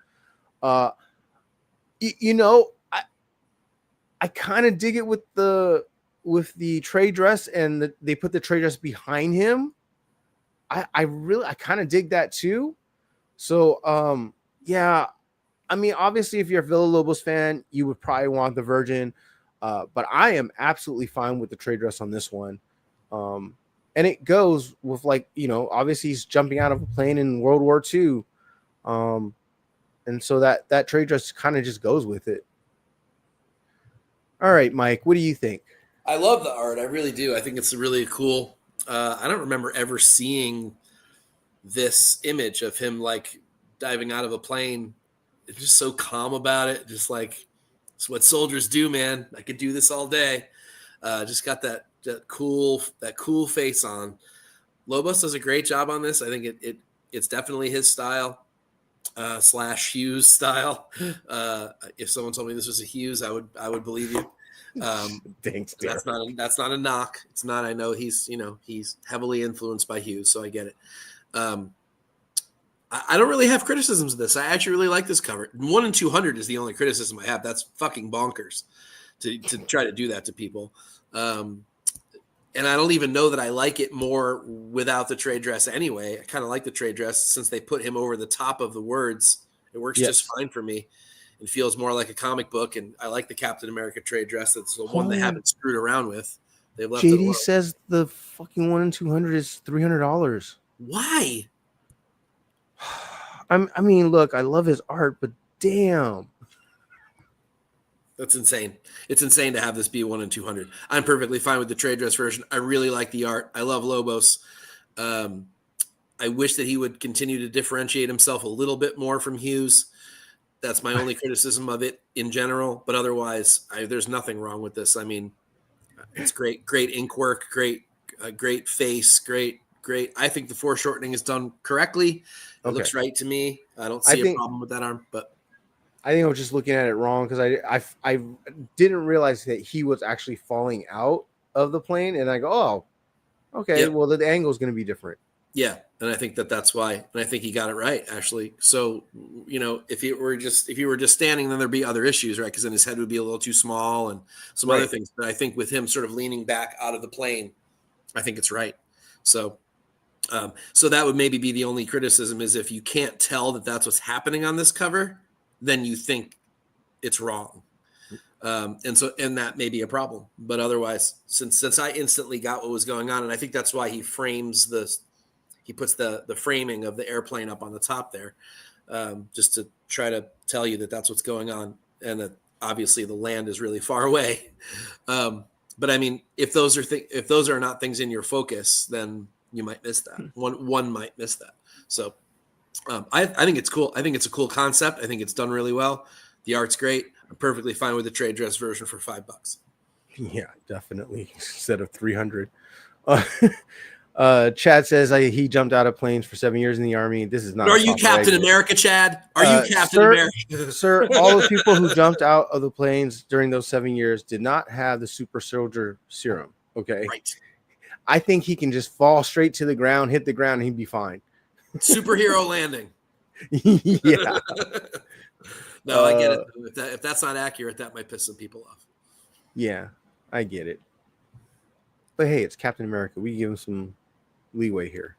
I kind of dig it with the trade dress, and they put the trade dress behind him. I kind of dig that too. So yeah, I mean obviously if you're a Villalobos fan, you would probably want the Virgin, but I am absolutely fine with the trade dress on this one. And it goes with obviously he's jumping out of a plane in World War II, and so that trade dress kind of just goes with it. All right, Mike, what do you think? I love the art. I really do. I think it's really cool. I don't remember ever seeing this image of him like diving out of a plane. It's just so calm about it. Just like it's what soldiers do, man. I could do this all day. Just got that cool face on. Lobos does a great job on this. I think it's definitely his style. / Hughes style. If someone told me this was a Hughes, I would believe you. Thanks, that's not a knock. It's not. I know he's heavily influenced by Hughes, so I get it. I don't really have criticisms of this. I actually really like this cover. 1 in 200 is the only criticism I have. That's fucking bonkers to try to do that to people. And I don't even know that I like it more without the trade dress anyway. I kind of like the trade dress since they put him over the top of the words. It works just fine for me. It feels more like a comic book, and I like the Captain America trade dress. That's the one they haven't screwed around with. They've left it JD alone. says the fucking 1 in 200 is $300. Why? I mean, look, I love his art, but damn. That's insane. It's insane to have this be 1 in 200. I'm perfectly fine with the trade dress version. I really like the art. I love Lobos. I wish that he would continue to differentiate himself a little bit more from Hughes. That's my only criticism of it in general. But otherwise, there's nothing wrong with this. I mean, it's great ink work, great face, great. I think the foreshortening is done correctly. It looks right to me. I don't see a problem with that arm, but I think I was just looking at it wrong because I didn't realize that he was actually falling out of the plane, and I go, oh, okay, well the angle is going to be different. Yeah, and I think that's why, and I think he got it right actually. So if he were just standing, then there'd be other issues, right? Because then his head would be a little too small and some other things. But I think with him sort of leaning back out of the plane, I think it's right. So that would maybe be the only criticism is if you can't tell that that's what's happening on this cover, then you think it's wrong. And that may be a problem, but otherwise, since I instantly got what was going on, and I think that's why he puts the framing of the airplane up on the top there, just to try to tell you that that's what's going on. And that obviously the land is really far away. But I mean, if those are not things in your focus, then you might miss that. One might miss that. So I think it's cool. I think it's a cool concept. I think it's done really well. The art's great. I'm perfectly fine with the trade dress version for $5. Yeah, definitely. Instead of 300. Chad says he jumped out of planes for 7 years in the Army. This is not. Are you Captain America, Chad? Are you Captain America? Sir, all the people who jumped out of the planes during those 7 years did not have the super soldier serum. Okay. Right. I think he can just fall straight to the ground, hit the ground, and he'd be fine. Superhero landing. Yeah. No, I get it. If that's not accurate, that might piss some people off. Yeah, I get it. But hey, it's Captain America. We give him some leeway here.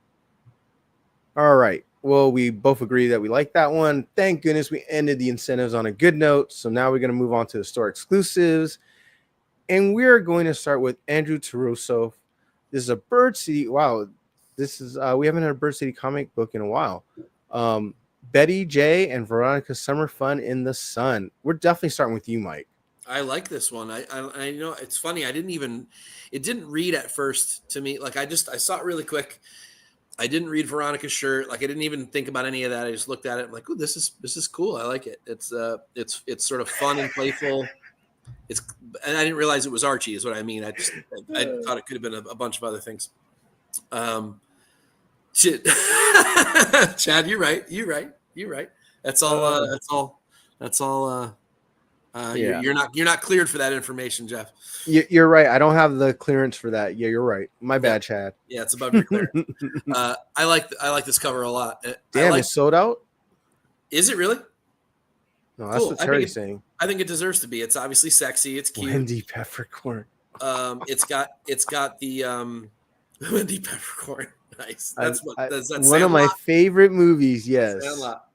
All right. Well, we both agree that we like that one. Thank goodness we ended the incentives on a good note. So now we're going to move on to the store exclusives. And we're going to start with Andrew Tarosov. This is a Bird City. Wow. This is we haven't had a Bird City comic book in a while. Betty J and Veronica Summer Fun in the Sun. We're definitely starting with you, Mike. I like this one. I know it's funny. It didn't read at first to me. Like I saw it really quick. I didn't read Veronica's shirt. Like I didn't even think about any of that. I just looked at it. I'm like, oh, this is cool. I like it. It's sort of fun and playful. And I didn't realize it was Archie is what I mean. I thought it could have been a bunch of other things. Shit. Chad, you're right. That's all. Yeah. You're not cleared for that information, Jeff. You're right. I don't have the clearance for that. Yeah, you're right. My bad, Chad. Yeah, it's above your clearance. I like this cover a lot. Damn, it's sold out? Is it really? No, that's what Terry's saying. I think it deserves to be. It's obviously sexy. It's cute. Wendy Peppercorn. It's got the Wendy Peppercorn. Nice. That's one of my favorite movies. Yes. Sandlot.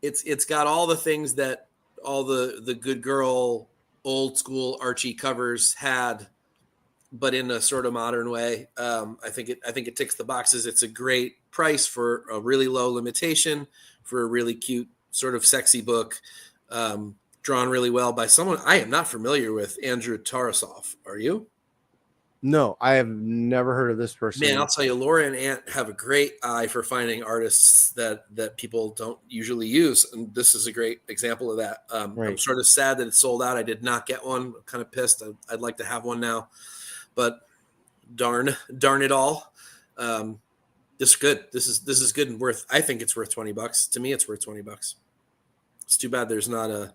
It's got all the things that all the good girl old school Archie covers had, but in a sort of modern way. I think it ticks the boxes. It's a great price for a really low limitation for a really cute sort of sexy book, drawn really well by someone I am not familiar with, Andrew Tarasov. Are you? No, I have never heard of this person. Man, I'll tell you, Laura and Ant have a great eye for finding artists that people don't usually use, and this is a great example of that. Right. I'm sort of sad that it's sold out. I did not get one. I'm kind of pissed. I'd like to have one now, but darn it all. This is good. This is good and worth. I think it's worth $20. To me, it's worth $20. It's too bad there's not a.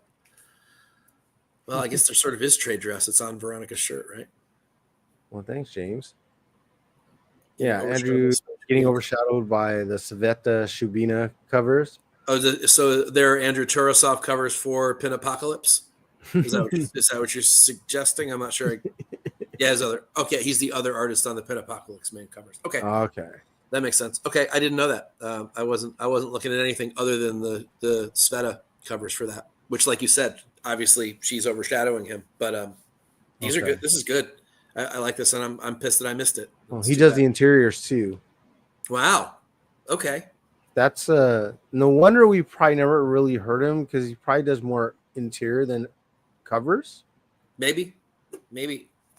Well, I guess there sort of is trade dress. It's on Veronica's shirt, right? Well, thanks, James. Yeah, Andrew getting overshadowed by the Sveta Shubina covers. Oh, so there are Andrew Tarasov covers for Pin Apocalypse? Is that what you're suggesting? I'm not sure. Yeah, his other. Okay, he's the other artist on the Pit Apocalypse main covers. Okay, Okay. that makes sense. Okay, I didn't know that. I wasn't looking at anything other than the Sveta covers for that. Which, like you said, obviously she's overshadowing him. But these are Okay. good. This is good. I like this, and I'm pissed that I missed it. Well, It's he too does bad. the interiors too. Wow. Okay. That's no wonder we probably never really heard him because he probably does more interior than covers. Maybe.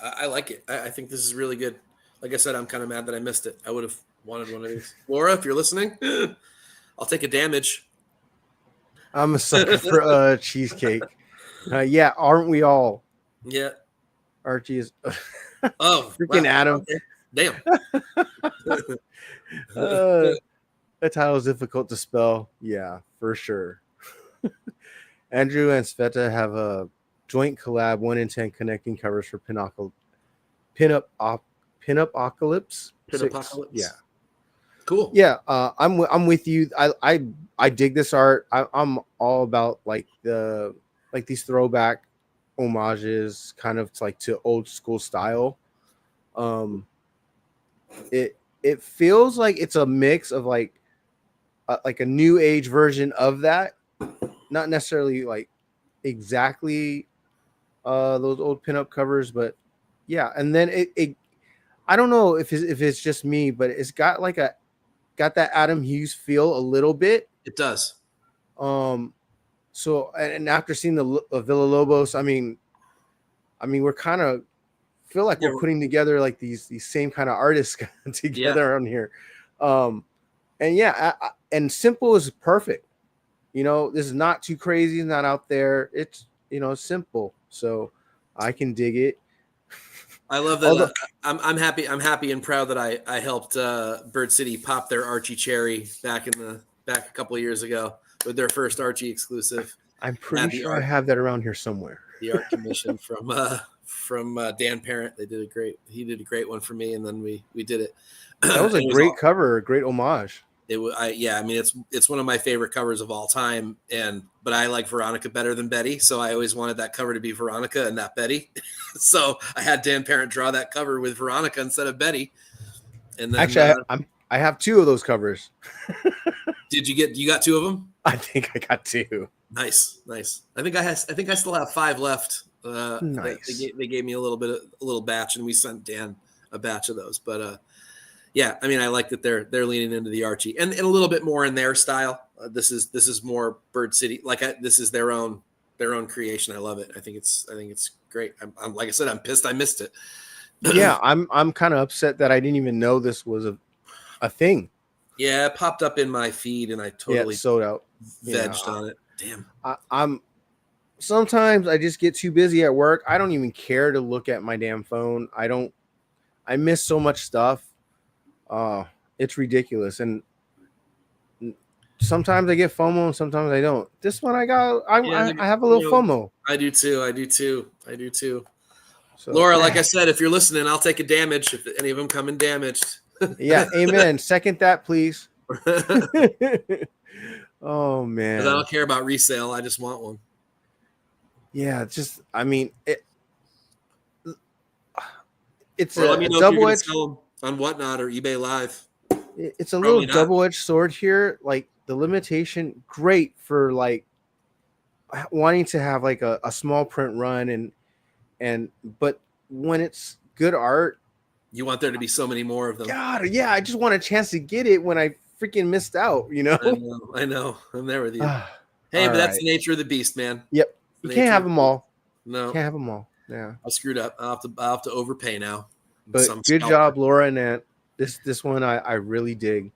I like it. I think this is really good. Like I said, I'm kind of mad that I missed it. I would have wanted one of these. Laura, if you're listening, I'll take a damage. I'm a sucker for cheesecake. Yeah, aren't we all? Yeah. Archie is Oh, freaking wow. Adam. Okay. Damn. That title is difficult to spell. Yeah, for sure. Andrew and Sveta have a joint collab 1 in 10 connecting covers for Pinup Apocalypse. Pit 6. Apocalypse. Yeah. Cool. Yeah, I'm with you. I dig this art. I'm all about like these throwback homages, kind of like to old school style. It feels like it's a mix of like a new age version of that, not necessarily like exactly those old pinup covers, but yeah. And then it I don't know if it's just me, but it's got that Adam Hughes feel a little bit. It does. So and after seeing the Villa Lobos, I mean we're kind of feel like we're putting together like these same kind of artists together on here. And yeah, and simple is perfect. This is not too crazy, not out there. It's simple, so I can dig it. I love that. I'm happy. I'm happy and proud that I helped Bird City pop their Archie cherry back a couple of years ago with their first Archie exclusive. I'm pretty sure I have that around here somewhere. The art commission from Dan Parent. He did a great one for me, and then we did it. That was a great cover, a great homage. It's one of my favorite covers of all time, but I like Veronica better than Betty, so I always wanted that cover to be Veronica and not Betty. So I had Dan Parent draw that cover with Veronica instead of Betty. And then, actually, I have 2 of those covers. You got 2 of them? I think I got 2. Nice. I think I still have 5 left. Nice. They gave me a little batch, and we sent Dan a batch of those, but yeah, I mean, I like that they're leaning into the Archie and a little bit more in their style. This is more Bird City, this is their own creation. I love it. I think it's great. I'm like I said, I'm pissed I missed it. Yeah, I'm kind of upset that I didn't even know this was a thing. Yeah, it popped up in my feed and I totally sold out. Vegged on it. Damn. I'm sometimes I just get too busy at work. I don't even care to look at my damn phone. I miss so much stuff. It's ridiculous, and sometimes I get FOMO and sometimes I don't. This one I have a little FOMO. I do too. So, Laura, like I said, if you're listening, I'll take a damage if any of them come in damaged. Yeah, amen. Second that, please. Oh man, I don't care about resale. I just want one. Yeah, it's let me a know double-edged on Whatnot or eBay Live. It's a little double-edged sword here. Like the limitation, great for like wanting to have like a small print run but when it's good art, you want there to be so many more of them. God, yeah, I just want a chance to get it when I freaking missed out, I know. I'm there with you. Hey, but that's the nature of the beast, man. Yep. You can't have them all. No. Can't have them all. Yeah. I screwed up. I'll have to overpay now. But good job, Laura and Ant. This one I really dig.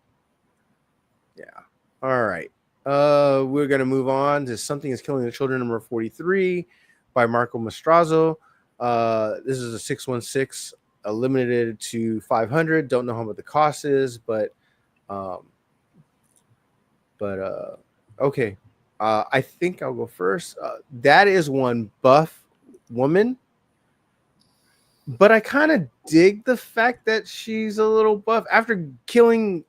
Yeah. All right. We're gonna move on to Something is Killing the Children, number 43 by Marco Mastrazo. This is a 616, limited to 500. Don't know how much the cost is, but okay. I think I'll go first. That is one buff woman, but I kind of dig the fact that she's a little buff after killing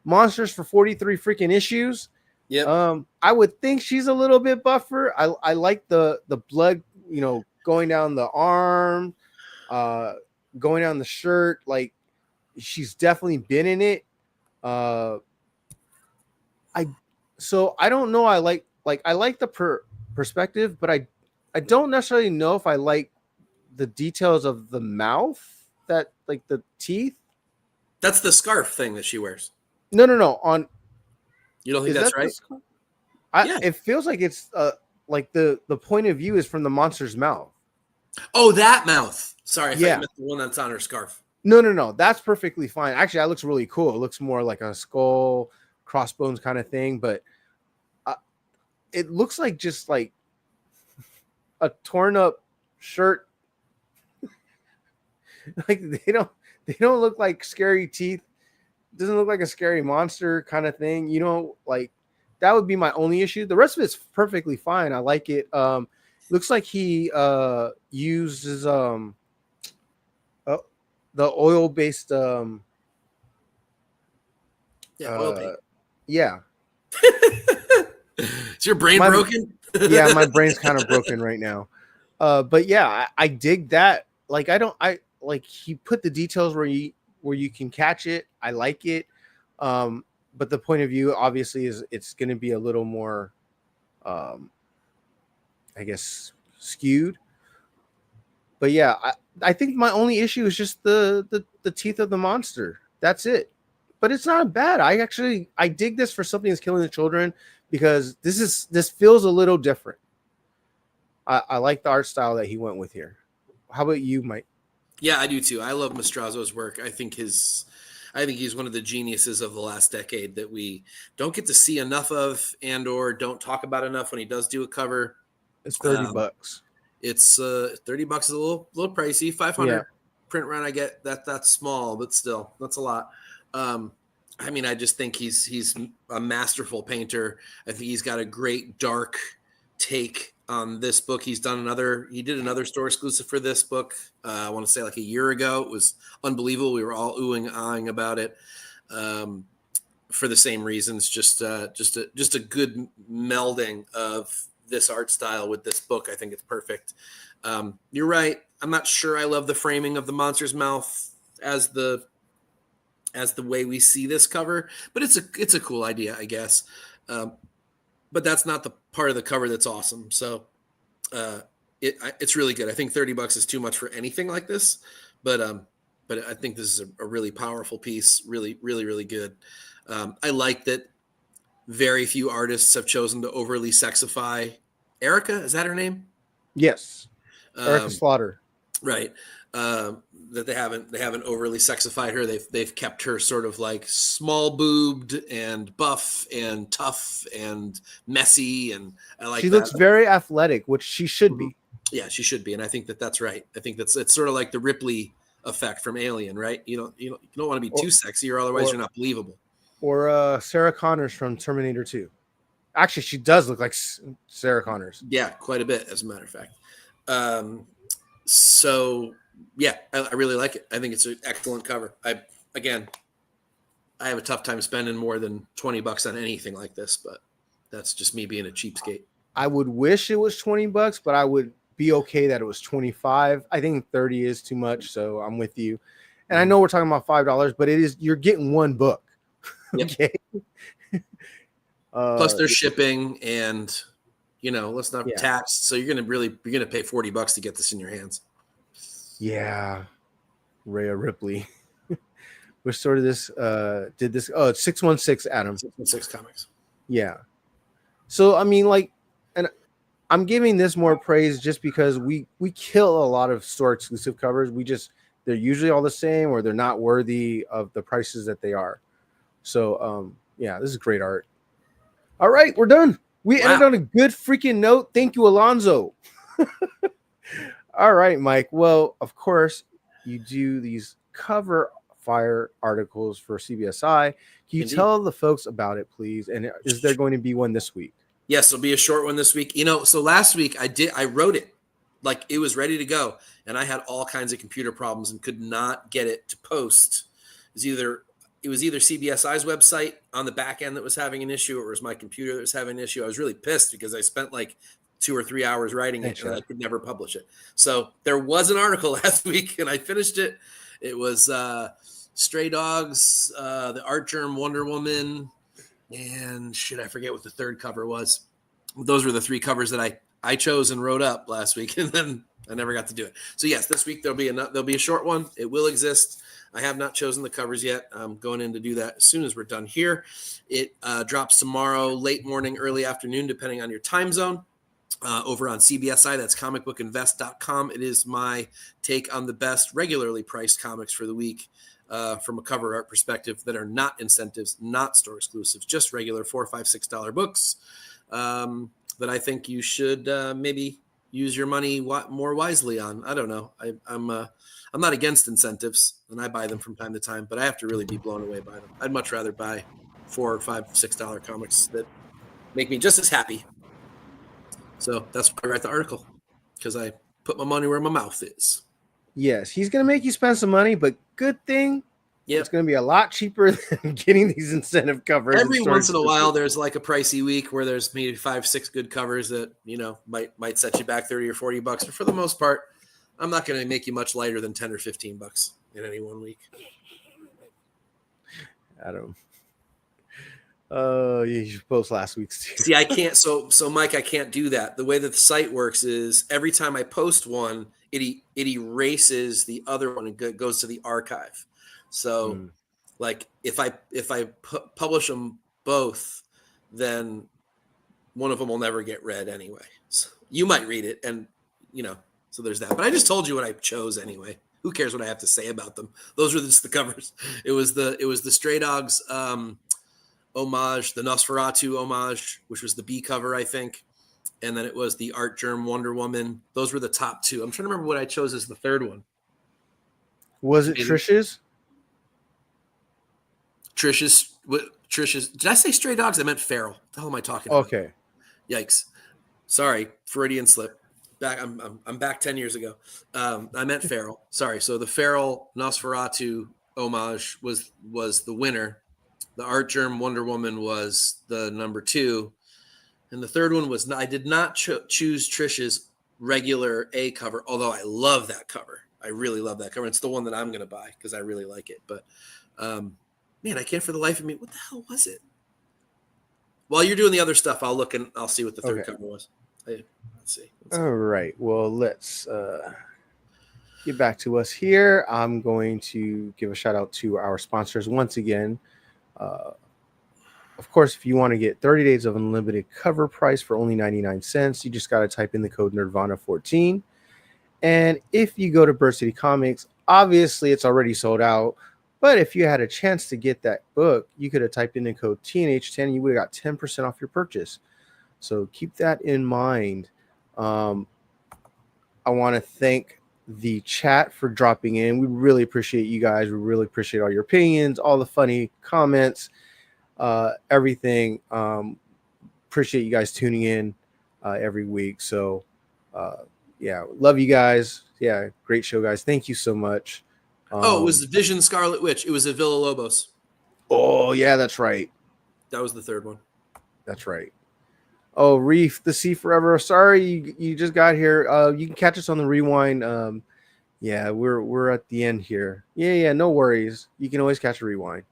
monsters for 43 freaking issues. Yeah. I would think she's a little bit buffer. I like the blood, going down the arm. Uh, going down the shirt, like she's definitely been in it. Uh, I so I don't know. I like the perspective, but I don't necessarily know if I like the details of the mouth, that like the teeth. That's the scarf thing that she wears. No. On You don't think is that's that the right? scar- I Yeah. it feels like it's like the point of view is from the monster's mouth. Oh, that mouth. Sorry, I thought you Yeah. meant the one that's on her scarf. No. That's perfectly fine. Actually, that looks really cool. It looks more like a skull, crossbones kind of thing, but uh, it looks like just like a torn up shirt. Like they don't look like scary teeth. It doesn't look like a scary monster kind of thing. Like that would be my only issue. The rest of it's perfectly fine. I like it. Looks like he uses uh, the oil based Yeah, oil paint. yeah. Is your brain My broken? yeah, my brain's kind of broken right now. But yeah, I dig that. Like I like he put the details where you can catch it. I like it. But the point of view obviously is it's going to be a little more, um, I guess, skewed. But yeah, I think my only issue is just the teeth of the monster. That's it. But it's not bad. I dig this for something that's killing the children because this feels a little different. I like the art style that he went with here. How about you, Mike? Yeah, I do too. I love Mastrozo's work. I think he's one of the geniuses of the last decade that we don't get to see enough of, and or don't talk about enough when he does do a cover. It's 30 Um, bucks. it's $30 is a little pricey. 500 Yeah. print run. I get that's small, but still that's a lot. I mean, I just think he's a masterful painter. I think he's got a great dark take on this book. He did another store exclusive for this book. I want to say like a year ago. It was unbelievable. We were all oohing, ahhing about it. For the same reasons, just a good melding of this art style with this book. I think it's perfect. You're right. I'm not sure I love the framing of the monster's mouth as the way we see this cover, but it's a cool idea, I guess. But that's not the part of the cover that's awesome. So it's really good. I think $30 is too much for anything like this, but I think this is a really powerful piece. Really, really, really good. I like that very few artists have chosen to overly sexify Erica. Is that her name? Yes. Erica Slaughter. Right. That they haven't overly sexified her. They've kept her sort of like small boobed and buff and tough and messy, and I like She that. looks very athletic, which she should be. Yeah, she should be, and I think that's right. I think it's sort of like the Ripley effect from Alien, right? You don't want to be too sexy, or otherwise you're not believable. Or Sarah Connors from Terminator 2. Actually, she does look like Sarah Connors. Yeah, quite a bit, as a matter of fact. So yeah, I really like it. I think it's an excellent cover. I have a tough time spending more than $20 on anything like this, but that's just me being a cheapskate. I would wish it was $20, but I would be okay that it was 25. I think 30 is too much, so I'm with you. And I know we're talking about $5, but you're getting one book. Okay. Plus there's shipping and let's not tax. So you're gonna pay $40 to get this in your hands. Yeah. Rhea Ripley. Which sort of this did this? Oh, it's 616 Adam. 616 Comics. Yeah. So I mean, like, and I'm giving this more praise just because we kill a lot of store exclusive covers. They're usually all the same, or they're not worthy of the prices that they are. So yeah, this is great art. All right, we're done. We ended on a good freaking note. Thank you, Alonzo. All right, Mike. Well, of course, you do these cover fire articles for CBSI. Can you tell the folks about it, please? And is there going to be one this week? Yes, it'll be a short one this week. So last week I wrote it like it was ready to go, and I had all kinds of computer problems and could not get it to post. It was either CBSI's website on the back end that was having an issue, or it was my computer that was having an issue. I was really pissed because I spent like 2 or 3 hours writing Thanks, it, and I Chad. could never publish it. So there was an article last week, and I finished it. It was Stray Dogs, the Art Germ Wonder Woman, and shit, I forget what the third cover was. Those were the 3 covers that I chose and wrote up last week, and then I never got to do it. So yes, this week there'll be a short one. It will exist. I have not chosen the covers yet. I'm going in to do that as soon as we're done here. It drops tomorrow, late morning, early afternoon, depending on your time zone. Over on CBSI, that's comicbookinvest.com. It is my take on the best regularly priced comics for the week from a cover art perspective that are not incentives, not store exclusives, just regular $4, $5, $6 books that I think you should maybe use your money more wisely on. I don't know. I'm not against incentives, and I buy them from time to time, but I have to really be blown away by them. I'd much rather buy $4, $5, $6 comics that make me just as happy. So that's why I write the article, because I put my money where my mouth is. Yes, he's going to make you spend some money, but good thing it's going to be a lot cheaper than getting these incentive covers. Every once in a while, there's like a pricey week where there's maybe 5, 6 good covers that, might set you back $30 or $40. But for the most part, I'm not going to make you much lighter than $10 or $15 in any one week. Adam. You should post last week's too. See, I can't. So Mike, I can't do that. The way that the site works is every time I post one, it erases the other one and goes to the archive. So, like if I publish them both, then one of them will never get read anyway. So you might read it, and so there's that. But I just told you what I chose anyway. Who cares what I have to say about them? Those were just the covers. It was the Stray Dogs homage, the Nosferatu homage, which was the B cover, I think. And then it was the Art Germ Wonder Woman. Those were the top 2. I'm trying to remember what I chose as the third one. Was it Trish's? Trish's. Did I say Stray Dogs? I meant Feral. What the hell am I talking about? Okay. Yikes. Sorry. Freudian slip. I'm back 10 years ago. I meant Feral. Sorry. So the Feral Nosferatu homage was the winner. The Art Germ Wonder Woman was the number 2. And the third one was, I did not choose Trish's regular A cover, although I love that cover. I really love that cover. It's the one that I'm going to buy because I really like it. But, man, I can't for the life of me. What the hell was it? While you're doing the other stuff, I'll look and I'll see what the third cover was. Let's see. All right. Well, let's get back to us here. I'm going to give a shout out to our sponsors once again. Of course, if you want to get 30 days of unlimited cover price for only 99 cents, you just got to type in the code Nerdvana14. And if you go to Bird City Comics, obviously it's already sold out. But if you had a chance to get that book, you could have typed in the code TNH10 and you would have got 10% off your purchase. So keep that in mind. I want to thank the chat for dropping in. We really appreciate you guys. We really appreciate all your opinions, all the funny comments, everything. Appreciate you guys tuning in every week. So yeah, love you guys. Yeah, great show, guys. Thank you so much. It was Vision Scarlet Witch. It was a Villa Lobos. Oh yeah, that's right. That was the third one. That's right. Oh, Reef, the Sea Forever. Sorry, you just got here. You can catch us on the rewind. Yeah, we're at the end here. Yeah, no worries. You can always catch a rewind.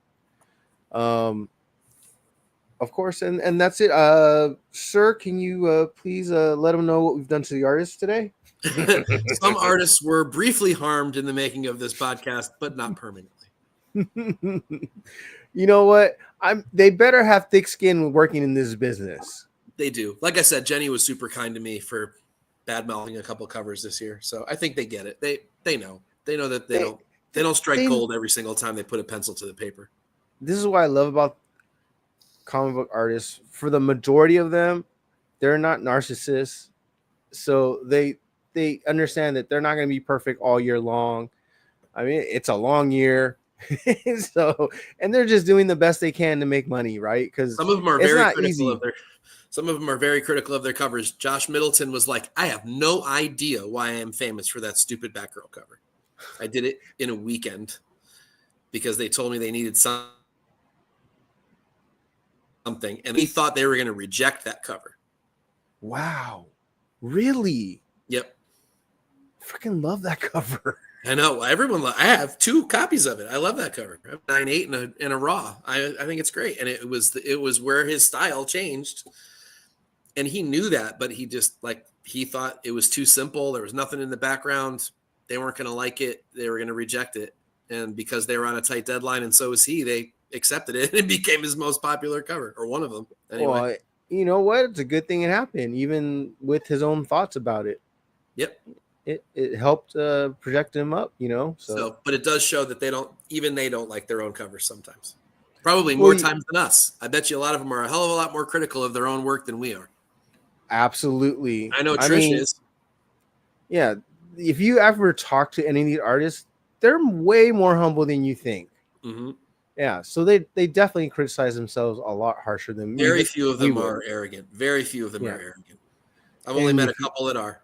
Of course, and that's it. Sir, can you please let them know what we've done to the artists today? Some artists were briefly harmed in the making of this podcast, but not permanently. You know what? They better have thick skin working in this business. They do. Like I said, Jenny was super kind to me for bad mouthing a couple covers this year. So I think they get it. They know. They know that they don't strike gold every single time they put a pencil to the paper. This is what I love about comic book artists. For the majority of them, they're not narcissists. So they understand that they're not going to be perfect all year long. I mean, it's a long year. So, and they're just doing the best they can to make money, right? Because some of them are very critical of their covers. Josh Middleton was like, I have no idea why I am famous for that stupid Batgirl cover. I did it in a weekend because they told me they needed something, and he thought they were going to reject that cover. Wow. Really? Yep. Freaking love that cover. I know everyone. I have 2 copies of it. I love that cover. I have 9/8 and a raw. I think it's great, and it was where his style changed, and he knew that, but he just he thought it was too simple. There was nothing in the background. They weren't going to like it. They were going to reject it, and because they were on a tight deadline, and so was he, they accepted it, and it became his most popular cover, or one of them. Anyway. Well, you know what? It's a good thing it happened, even with his own thoughts about it. Yep. It helped project him up, So, but it does show that they don't like their own covers sometimes. Probably more times than us. I bet you a lot of them are a hell of a lot more critical of their own work than we are. Absolutely. I know Trish is. Yeah. If you ever talk to any of these artists, they're way more humble than you think. Mm-hmm. Yeah. So they definitely criticize themselves a lot harsher than Very few of them are arrogant. Very few of them are arrogant. I've only met a couple that are.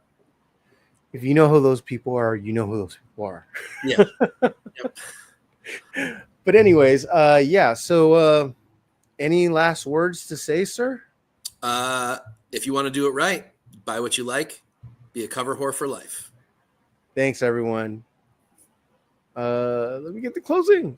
If you know who those people are, you know who those people are. Yeah. Yep. But anyways, yeah. So any last words to say, sir? If you want to do it right, buy what you like, be a cover whore for life. Thanks, everyone. Let me get the closing.